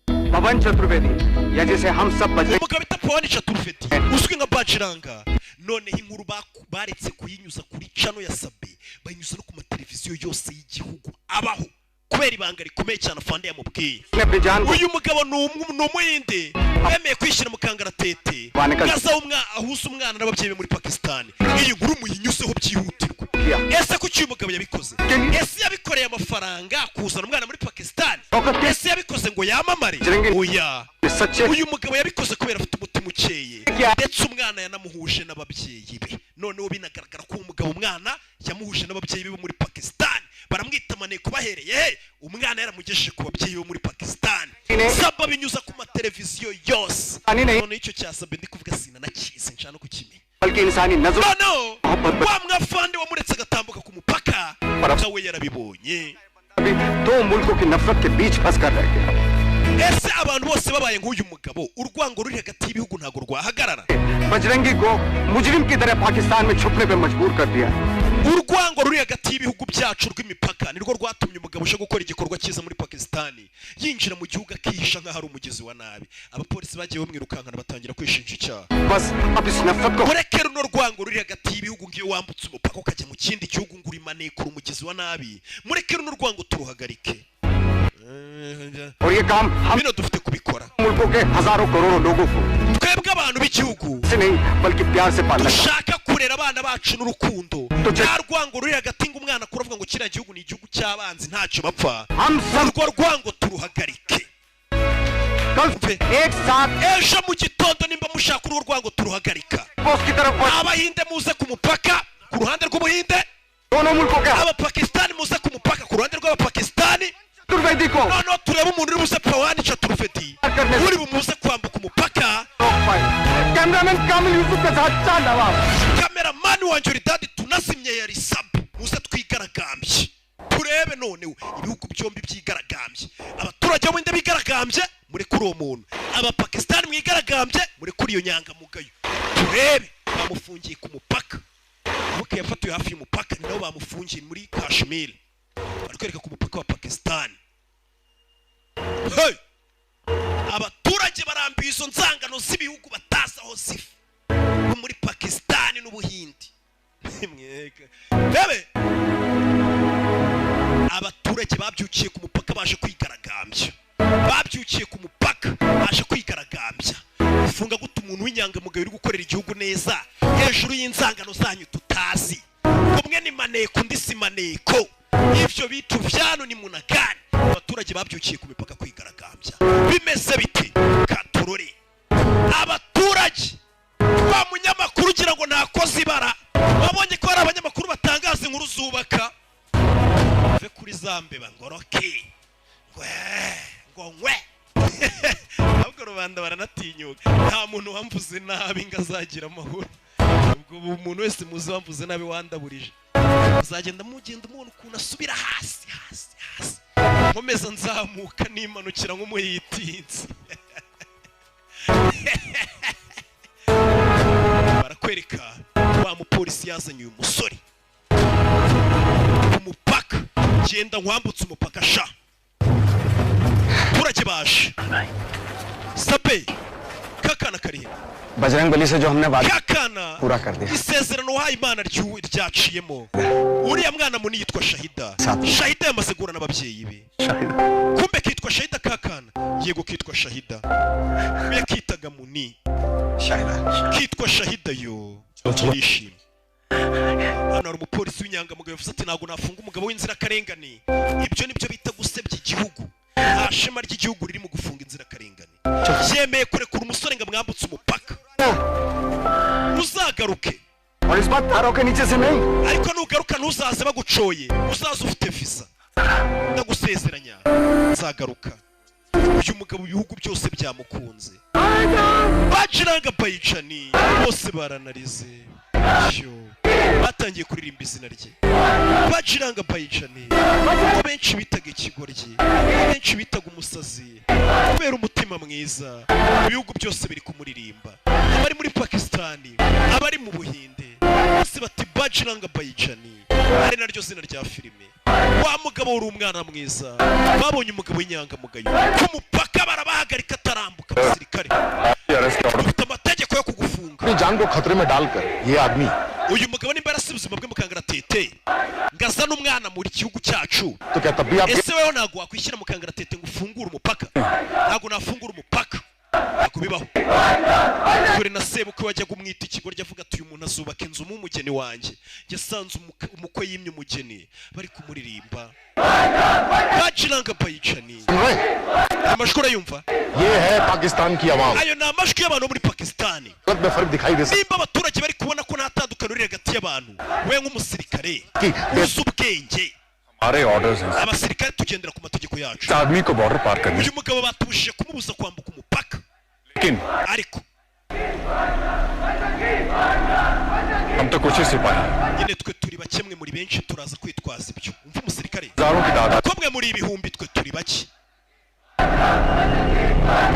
पवन चतुर्वेदी या जिसे हम सब umugabo bita Pawani Chaturvedi uzwi nka bajiranga. noneho inkuru baretse kuyinyuza kuri channel ya Sabe, bayinyuza no ku mateleviziyo yose y'igihugu abaho, kubera ibanga rikomeye cyane afande yamubwiye. uyu mugabo ni umuhinde yemeye kwishyira mu kangaratete gaza ahuza umwana n'ababyeyi be muri Pakistan. iyi nkuru muyinyuzeho byihutirwa. ese kuki uyu mugabo yabikoze? ese yabikoreye amafaranga kuzana umwana muri Pakistan? ese yabikoze ngo yamamare? oya, uyu mugabo yabikoze kubera afite umutima ukeye, ndetse umwana yanamuhuje n'ababyeyi be. noneho binagaragara ko umugabo umwana yamuhuje n'ababyeyi be muri Pakistan, baramwita maneko bahereye umwana yaramugejeje ku babyeyi bo muri Pakistan. Sabe binyuza ku mateleviziyo yose. noneho icyo cya Sabe ndi kuvuga sinanakize nshaka no kukimenya. no wa mwafande wamuretse agatambuka ku mupaka nawe yarabibonye. ese abantu bose babaye nk'uyu mugabo, urwango ruri hagati y'ibihugu ntabwo rwahagarara? Bajrangi को मुजरिम की तरह पाकिस्तान में छुपने पे मजबूर कर दिया। urwango ruri hagati y'ibihugu byacu rw'imipaka nirwo rwatumye umugabo uje gukora igikorwa cyiza muri Pakistan yinjira mu gihugu akihisha nk'aho ari umugezi wa nabi. abapolisi bagiye bamwirukankana batangira kwishinja icyaha. murekere runo rwango ruri hagati y'ibihugu ngiyo wambutse umupaka ukajya mu kindi gihugu ngo uri maneko umugezi wa nabi. murekere runo rwango turuhagarike. bino dufite kubikora. twebwe abantu b'igihugu dushaka kurera abana bacu n'urukundo. nta rwango ruri hagati ngo umwana kuravuga ngo kiriya gihugu ni igihugu cy'abanzi ntacyo bapfa. urwo rwango turuhagarike. ejo mu gitondo nimba mushaka urwo rwango turuhagarika. abahinde muze ku mupaka ku ruhande rw'ubuhinde, abapakistani muze ku mupaka ku ruhande rw'abapakistani. noneho turebe umuntu uri buze Pawani Chaturvedi uri bumuze kwambuka umupaka. kameramani wanjye uri dadi tunasimye yari Sabe muze twigaragambye turebe noneho ibihugu byombi byigaragambye. abaturage bo binde bigaragambye muri kuri uwo muntu, abapakistani mwigaragambye muri kuri iyo nyangamugayo. turebe bamufungiye ku mupaka. muke yafatiwe hafi y'umupaka ni nabo bamufungiye muri Kashmir, bari kwereka ku mupaka wa Pakistan. abaturage barambiye izo nzangano z'ibihugu batazi aho zifa bo muri Pakistan n'ubuhindi. abaturage babyukiye ku mupaka baje kwigaragambya, babyukiye ku mupaka baje kwigaragambya. ufunga gute umuntu w'inyangamugayo uri gukorera igihugu neza hejuru y'inzangano zanyu tutazi? kumwe ni maneko undi si maneko, ibyo bitu vyano ni munagani. abaturage babyukiye ku mipaka kwigaragambya bimeze biti. bakozi bara wabonye ko hari abanyamakuru batangaza inkuru zubaka ve kuri zambeba ngoroke ngo ngwe ahubwo rubanda baranatinyuka nta muntu wamvuze nabi ngazagira amahoro ubwo umuntu wese muzi wamvuze nabi wandaburije uzagenda mugenda umuntu ukuntu asubira hasi nkomeza nzamuka nimanukira nk'umuyitinzi barakwereka wa mupolisi yazanye uyu musore umupaka genda nkwambutse umupaka sha turage baje sabe kakana karihe Bajrang बली से जो हमने बात पूरा कर दिया isezerano wahaye Imana ryaciyemo uriya mwana muni yitwa Shahida Shahida yamaze guhura n'ababyeyi be kumbe kitwa Shahida kakana yego kitwa Shahida yakitaga muni Shahida kitwa Shahida yo kirishimye hano hari umupolisi w'inyangamugayo yavuze ati ntabwo nafunga umugabo w'inzira karengane ibyo nibyo bita gusebya igihugu nta shema ry'igihugu riri mu gufunga inzira karengane yemeye kurekura umusore ngo amwambutse umupaka uzagaruke ariko nugaruka ntuzaze bagucoye uzaze ufite visa ndagusezeranya nzagaruka uyu mugabo ibihugu byose byamukunze baciranga bayicani bose baranarize batangiye kuririmba izina rye baciranga bayicani benshi bitaga ikigoryi benshi bitaga umusazi kubera umutima mwiza ibihugu byose biri kumuririmba abari muri Pakistani abari mu Buhinde bose bati baciranga bayicani ari naryo zina rya filime wa mugabo uri umwana mwiza babonye umugabo w'inyangamugayo ku mupaka barabahagarika atarambuka abasirikare bafite amategeko yo kugufunga uyu mugabo nimba yarasize ubuzima bwe mukangaratete ngazana umwana muri gihugu cyacu ese wewe ntabwo wakwishyira mukangaratete ngo ufungure umupaka ntabwo nafungura umupaka ntabwo bibaho kure na sebukwe wajyaga umwita ikigoryi avuga ati uyu muntu azubaka inzu mu mugeni wanjye yasanze umukwe yimye umugeni bari kumuririmba baciranga bayicani amajwi urayumva ayo ni amajwi y'abantu muri Pakistani nimba abaturage bari kubona ko nta tandukano riri hagati y'abantu we nk'umusirikare uzi ubwenge abasirikare tugendera ku mategeko yacu uyu mugabo batubujije kumubuza kwambuka umupaka ariko nyine twe turi bakemwe muri benshi turaza kwitwaza ibyo umva umusirikare ko mwe muri ibihumbi twe turi bake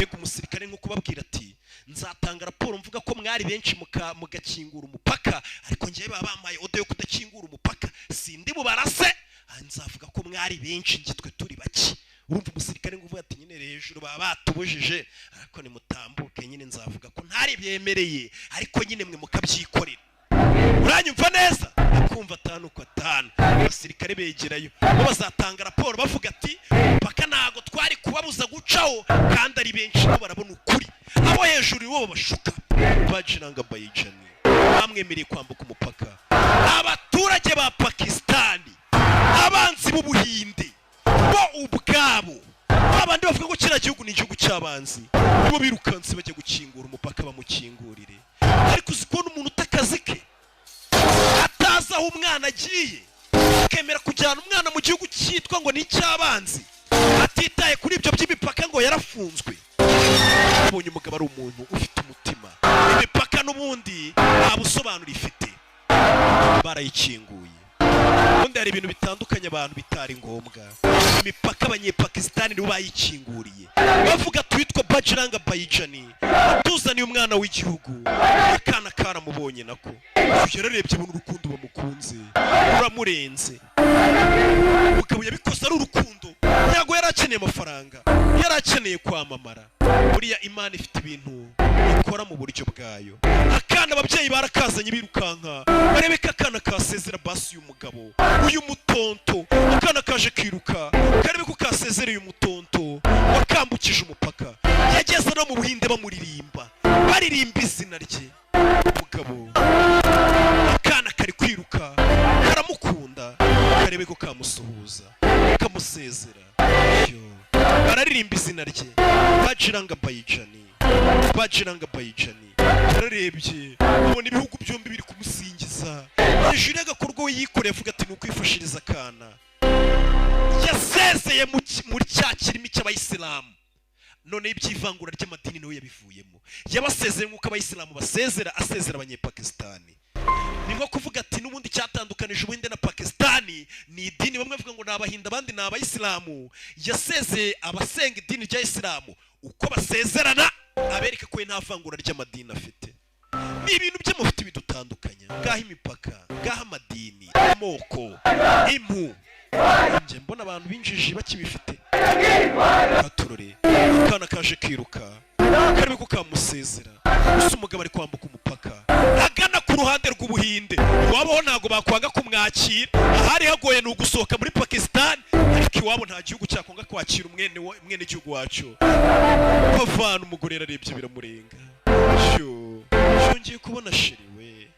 yego umusirikare nko kubabwira ati nzatanga raporo mvuga ko mwari benshi mugakingura umupaka ariko ngiye baba bamaye odo yo kudakingura umupaka sindi bubarase nzavuga ko mwari benshi ngitwe turi bake urumva umusirikare ngo uvuga ati nyine hejuru baba batubujije ariko ni mutambuke nyine nzavuga ko ntari byemereye ariko nyine mwe mukabyikorera uranyumva neza kumva atanu ko atanu abasirikare begerayo bo bazatanga raporo bavuga ati paka ntago twari kubabuza gucaho kandi ari benshi bo barabona ukuri abo hejuru bo bashuka baciranga bayicani bamwemereye kwambuka umupaka abaturage ba Pakistani abanzi b'Ubuhinde bo ubwabo abandi bavuga ko kiriya gihugu ni igihugu cy'abanzi bo birukanse bajya gukingura umupaka bamukingurire ariko uzikubona umuntu utakazi ke atazi aho umwana agiye akemera kujyana umwana mu gihugu cyitwa ngo ni icy'abanzi atitaye kuri ibyo by'imipaka ngo yarafunzwe abonye umugabo ari umuntu ufite umutima imipaka n'ubundi nta busobanuro ifite barayikinguye ubundi hari ibintu bitandukanye abantu bitari ngombwa imipaka abanyepakistani nibo bayikinguriye bavuga twitwa baciranga bayicani atuzaniye umwana w'igihugu akana karamubonye nako yararebye abona urukundo bamukunze uramurenze umugabo yabikoze ari urukundo ntabwo yari akeneye amafaranga yari akeneye kwamamara buriya Imana ifite ibintu ikora mu buryo bwayo akana ababyeyi barakazanye birukanka barebe ko akana kasezera basi uyu mugabo uyu mutonto akana kaje kiruka karebe ko kasezereye umutonto wakambukije umupaka yageze no mu Buhinde bamuririmba baririmba izina rye umugabo akana kari kwiruka karamukunda karebe ko kamusuhuza kamusezera bararirimba izina rye baciranga bayicani yararebye abona ibihugu byombi biri kumusingiza hejuru y'agakorwa we yikoreye avuga ati ni ukwifashiriza akana yasezeye muri cya kirimi cy'abayisilamu none iby'ivangura ry'amadini nawe yabivuyemo yabasezeye nk'uko abayisilamu basezera asezera abanyepakistani ni nko kuvuga ati n'ubundi cyatandukanije ubuhinde na pakistani ni idini bamwe bavuga ngo ni abahinda abandi ni abayisilamu yasezeye abasenga idini rya isilamu uko basezerana abereka ko nta vangura ry'amadini afite ni ibintu by'amafuti bidutandukanya ngaho imipaka ngaho amadini amoko impu njye mbona abantu binjije bakibifite baturore akana kaje kiruka karimo ko kamusezera gusa umugabo ari kwambuka umupaka agana ku ruhande rw'ubuhinde iwabo ntago bakwanga kumwakira ahari hagoye ni ugusohoka muri Pakistan ariko iwabo nta gihugu cyakwanga kwakira umwene gihugu wacu bavana umugore yararebye biramurenga ngiye kubona shiriwe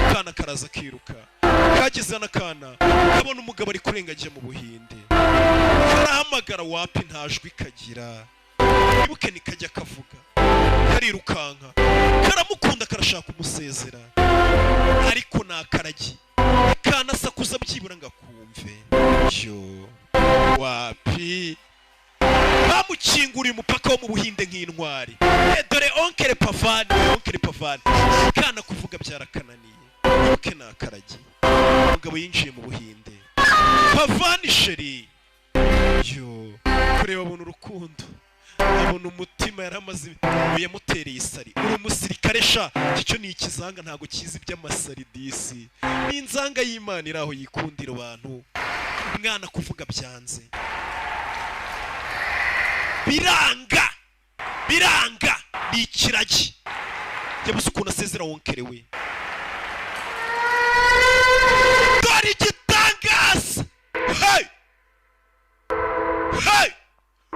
akana karaza kiruka kageze n'akana kabona umugabo ari kurengajya mu buhinde karahamagara wapi ntajwi kagira ibuke nikajya kavuga karirukanka karamukunda karashaka umusezera ariko nakaragi kana sakuza byibura ngakumve wapi bamukinguriye umupaka wo mu buhinde nk'intwari dore onkere pavani kana kuvuga byarakananiye ibuke nakaragi umugabo yinjiye mu buhinde pavani sheri kureba abona urukundo abona umutima yaramaze yamutereye isari uri umusirikare sha icyo ni ikizanga ntago kizi by'amasari disi ni inzanga y'Imana iraho yikundira abantu umwana kuvuga byanze biranga ni ikiragi yabuze ukuntu asezera wonkere we dore igitangaza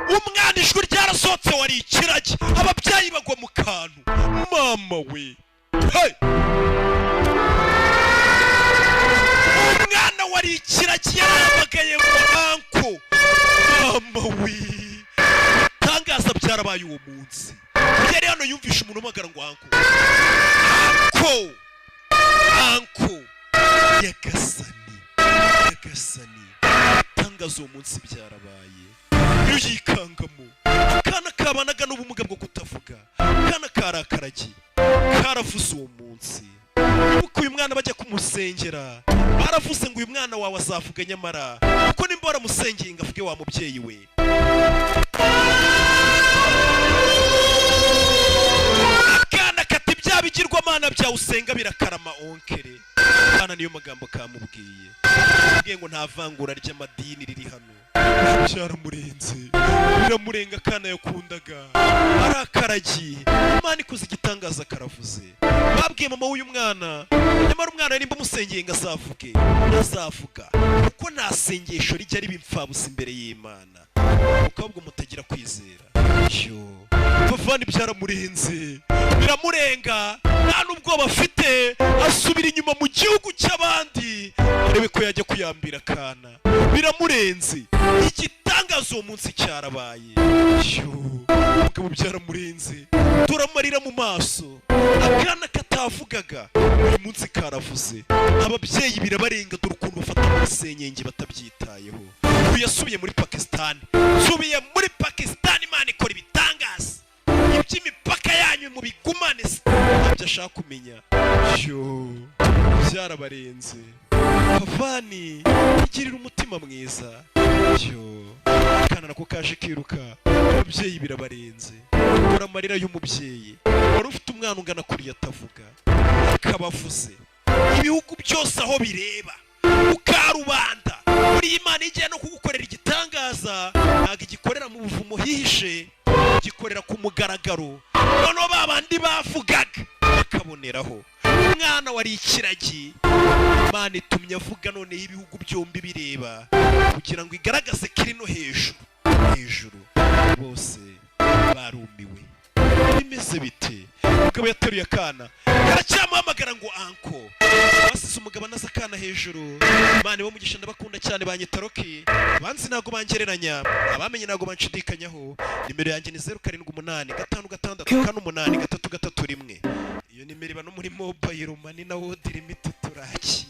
umwana ijwi ryarasohotse wari ikiragi ababyeyi bagwa mu kantu mama we umwana wari ikiragi yaramagaye mu anko mama we tangaza byarabaye uwo munsi yari hano yumvisha umuntu umagara ngo anko yagasani tangaza uwo munsi byarabaye iyo yikangamo akana kabanaga n'ubumuga bwo kutavuga akana karakaragi karavuze uwo munsi kuko uyu mwana bajya kumusengera baravuze ngo uyu mwana wawe azavuga nyamara kuko nimba waramusengeye ngo avuge wa mubyeyi we akana kati bya bigirwamana byawe usenga birakarama onkere kana niyo magambo kamubwiye ubwiye ngo nta vangura ry'amadini riri hano byaramurenze biramurenga kana yakundaga arakaragi Imana ikuze igitangaza karavuze babwiye mama w'uyu mwana nyamara umwana nimba umusengeye ngo azavuga kuko nta sengesho rijya riba impfabusa imbere y'Imana kuko ahubwo mutagira kwizera pavani byaramurenze biramurenga nta n'ubwoba afite asubira inyuma mu gihugu cy'abandi arebe ko yajya kuyambira akana biramurenze igitangaza uwo munsi cyarabaye umugabo byaramurenze turamarira mu maso akana katavugaga uyu munsi karavuze ababyeyi birabarenga dore ukuntu bafata muri senyenge batabyitayeho uyu yasubiye muri Pakistan Imana ikora ibitangaza iby'imipaka yanyu mu bigumane ntabyo ashaka kumenya byarabarenze pavani igirira umutima mwiza akana nako kaje kiruka ababyeyi birabarenze uramarira y'umubyeyi wari ufite umwana ungana kuriya atavuga akabavuze ibihugu byose aho bireba ukarubanda muri Imana igiye no kugukorera igitangaza ntabwo igikorera mu buvumo hihishe gikorera ku mugaragaro noneho babandi bavugaga bakaboneraho umwana wari ikiragi Imana itumye avuga noneho ibihugu byombi bireba kugira ngo igaragaze kiri no hejuru bose barumiwe bimeze bite umugabo yateruye akana aracyamuhamagara ngo anko basize umugabo anaza akana hejuru Imana bo mugisha ndabakunda cyane banyitaroki abanzi ntago bangereranya abamenye ntago banshidikanyaho nimero yanjye ni 0785 6 8 3 3 1 reba no muri mobile money na world limit turakira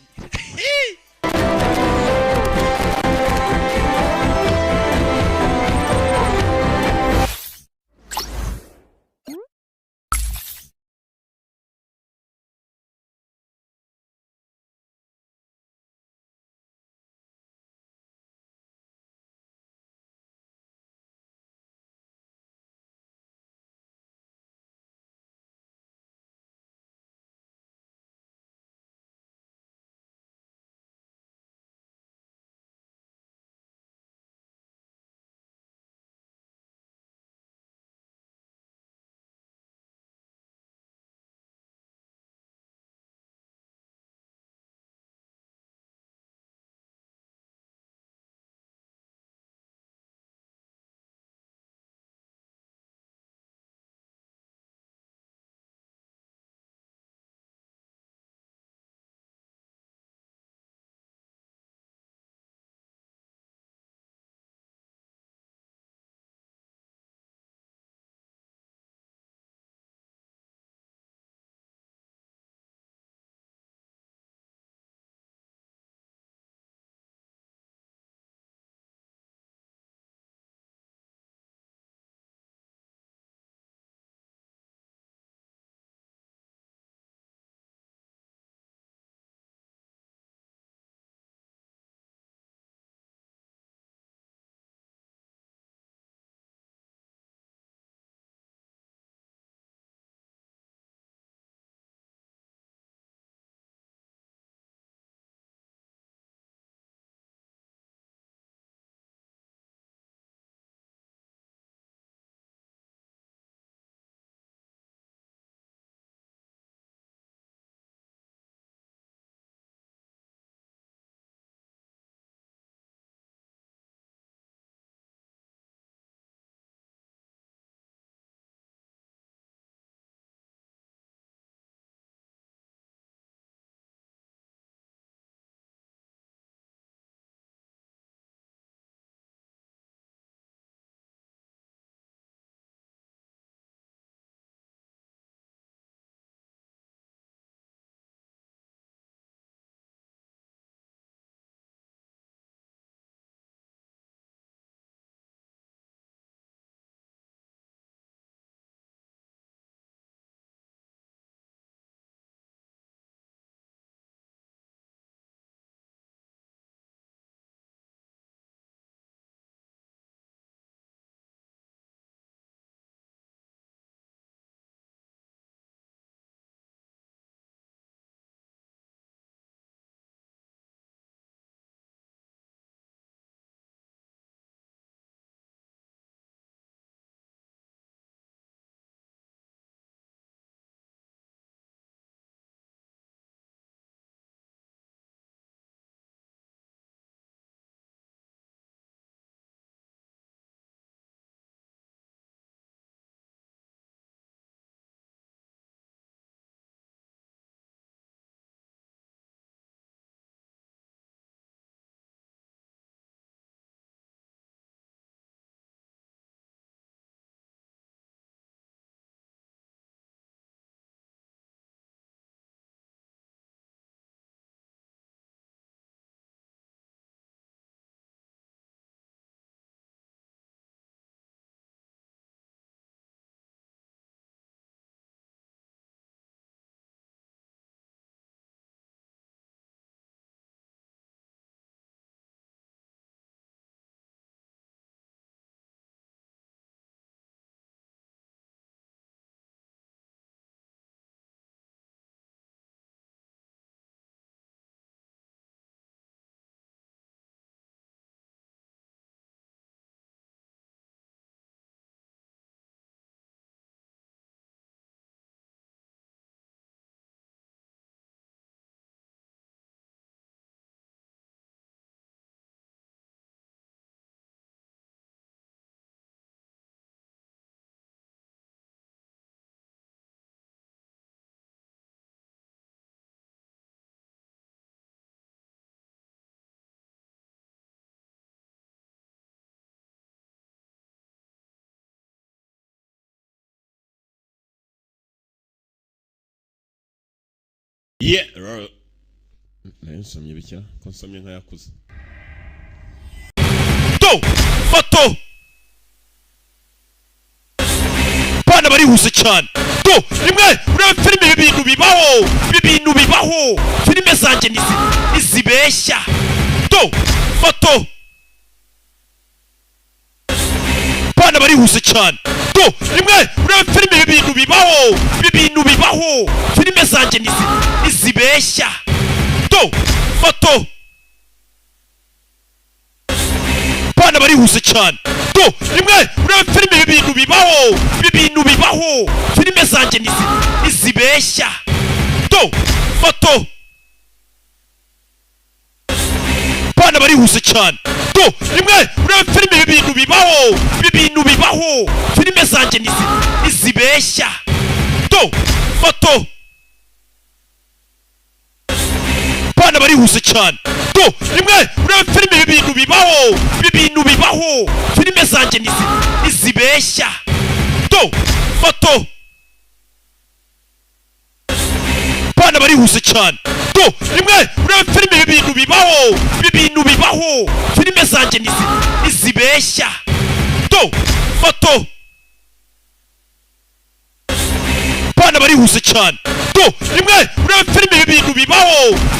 yeah nayo nsomye bikira ko nsomye nka yakuze to foto bana barihuse cyane to rimwe urebe filime ibintu bibaho filime zanjye nizibeshya to foto bana barihuse cyane to rimwe urebe filime ibintu bibaho filime zanjye nizibeshya to foto bana barihuse cyane to rimwe urebe filime ibintu bibaho filime zanjye nizibeshya to foto bana barihuse cyane to rimwe urebe filime ibintu bibaho filime zanjye nizibeshya to foto bana barihuse cyane to rimwe urebe filime ibintu bibaho filime zanjye nizibeshya to foto bana barihuse cyane to rimwe urebe filime ibintu bibaho filime zanjye nizibeshya to foto bana barihuse cyane to rimwe urebe filime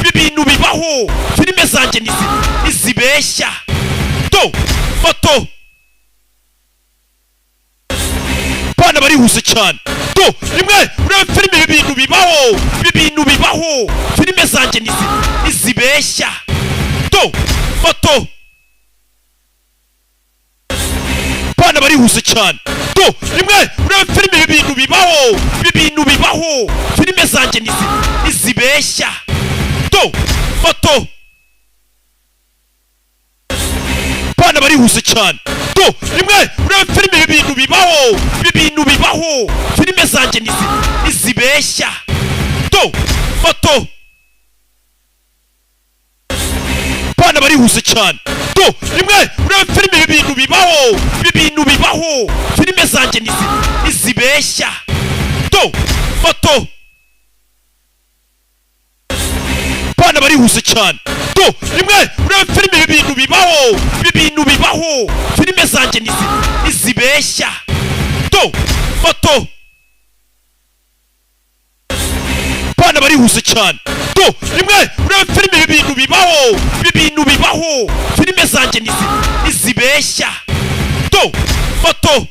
ibintu bibaho filime zanjye nizibeshya to foto bana barihuse cyane to rimwe urebe filime ibintu bibaho filime zanjye nizibeshya to foto bana barihuse cyane to rimwe urebe filime ibintu bibaho filime zanjye nizibeshya to foto bana barihuse cyane to rimwe urebe filime ibintu bibaho filime zanjye nizibeshya to foto bana barihuse cyane to rimwe urebe filime ibintu bibaho filime zanjye nizibeshya to foto bana barihuse cyane to rimwe urebe filime ibintu bibaho filime zanjye nizibeshya to foto bana barihuse cyane to rimwe urebe filime ibintu bibaho filime zanjye nizibeshya to foto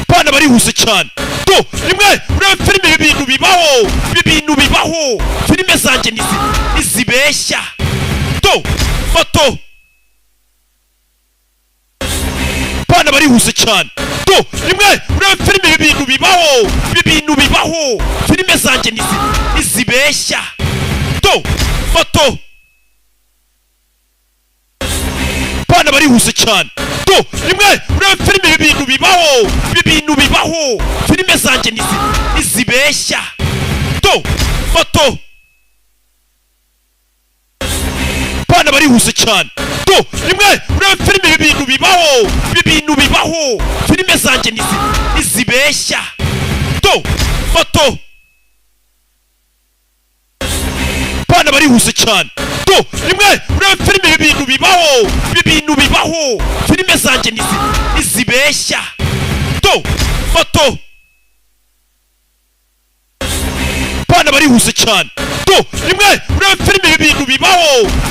bana barihuse cyane to rimwe urebe filime ibintu bibaho filime zanjye nizibeshya to foto bana barihuse cyane to rimwe urebe filime ibintu bibaho filime zanjye nizibeshya to foto bana barihuse cyane to rimwe urebe filime ibintu bibaho filime zanjye nizibeshya to foto bana barihuse cyane to rimwe urebe filime ibintu bibaho filime zanjye nizibeshya to foto bana barihuse cyane to rimwe urebe filime ibintu bibaho filime zanjye nizibeshya to foto bana barihuse cyane to rimwe urebe filime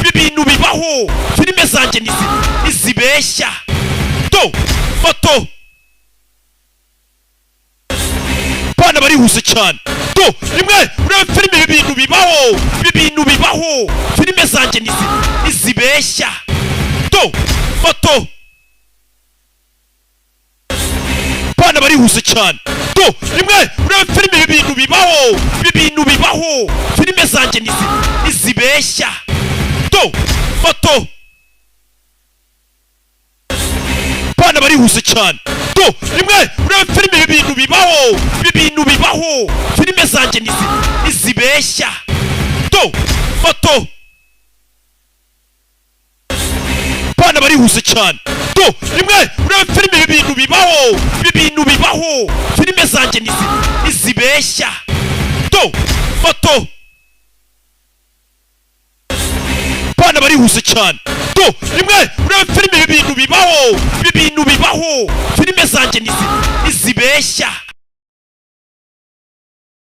ibintu bibaho filime zanjye nizibeshya to foto bana barihuse cyane to rimwe urebe filime ibintu bibaho filime zanjye nizibeshya to foto bana barihuse cyane to rimwe urebe filime ibintu bibaho filime zanjye nizibeshya to foto bana barihuse cyane to rimwe urebe filime ibintu bibaho filime zanjye nizibeshya to foto bana barihuse cyane to rimwe urebe filime ibintu bibaho filime zanjye nizibeshya do moto bana barihuse cyane do rimwe urebe filime ibi bintu bibaho filime zanjye nizibeshya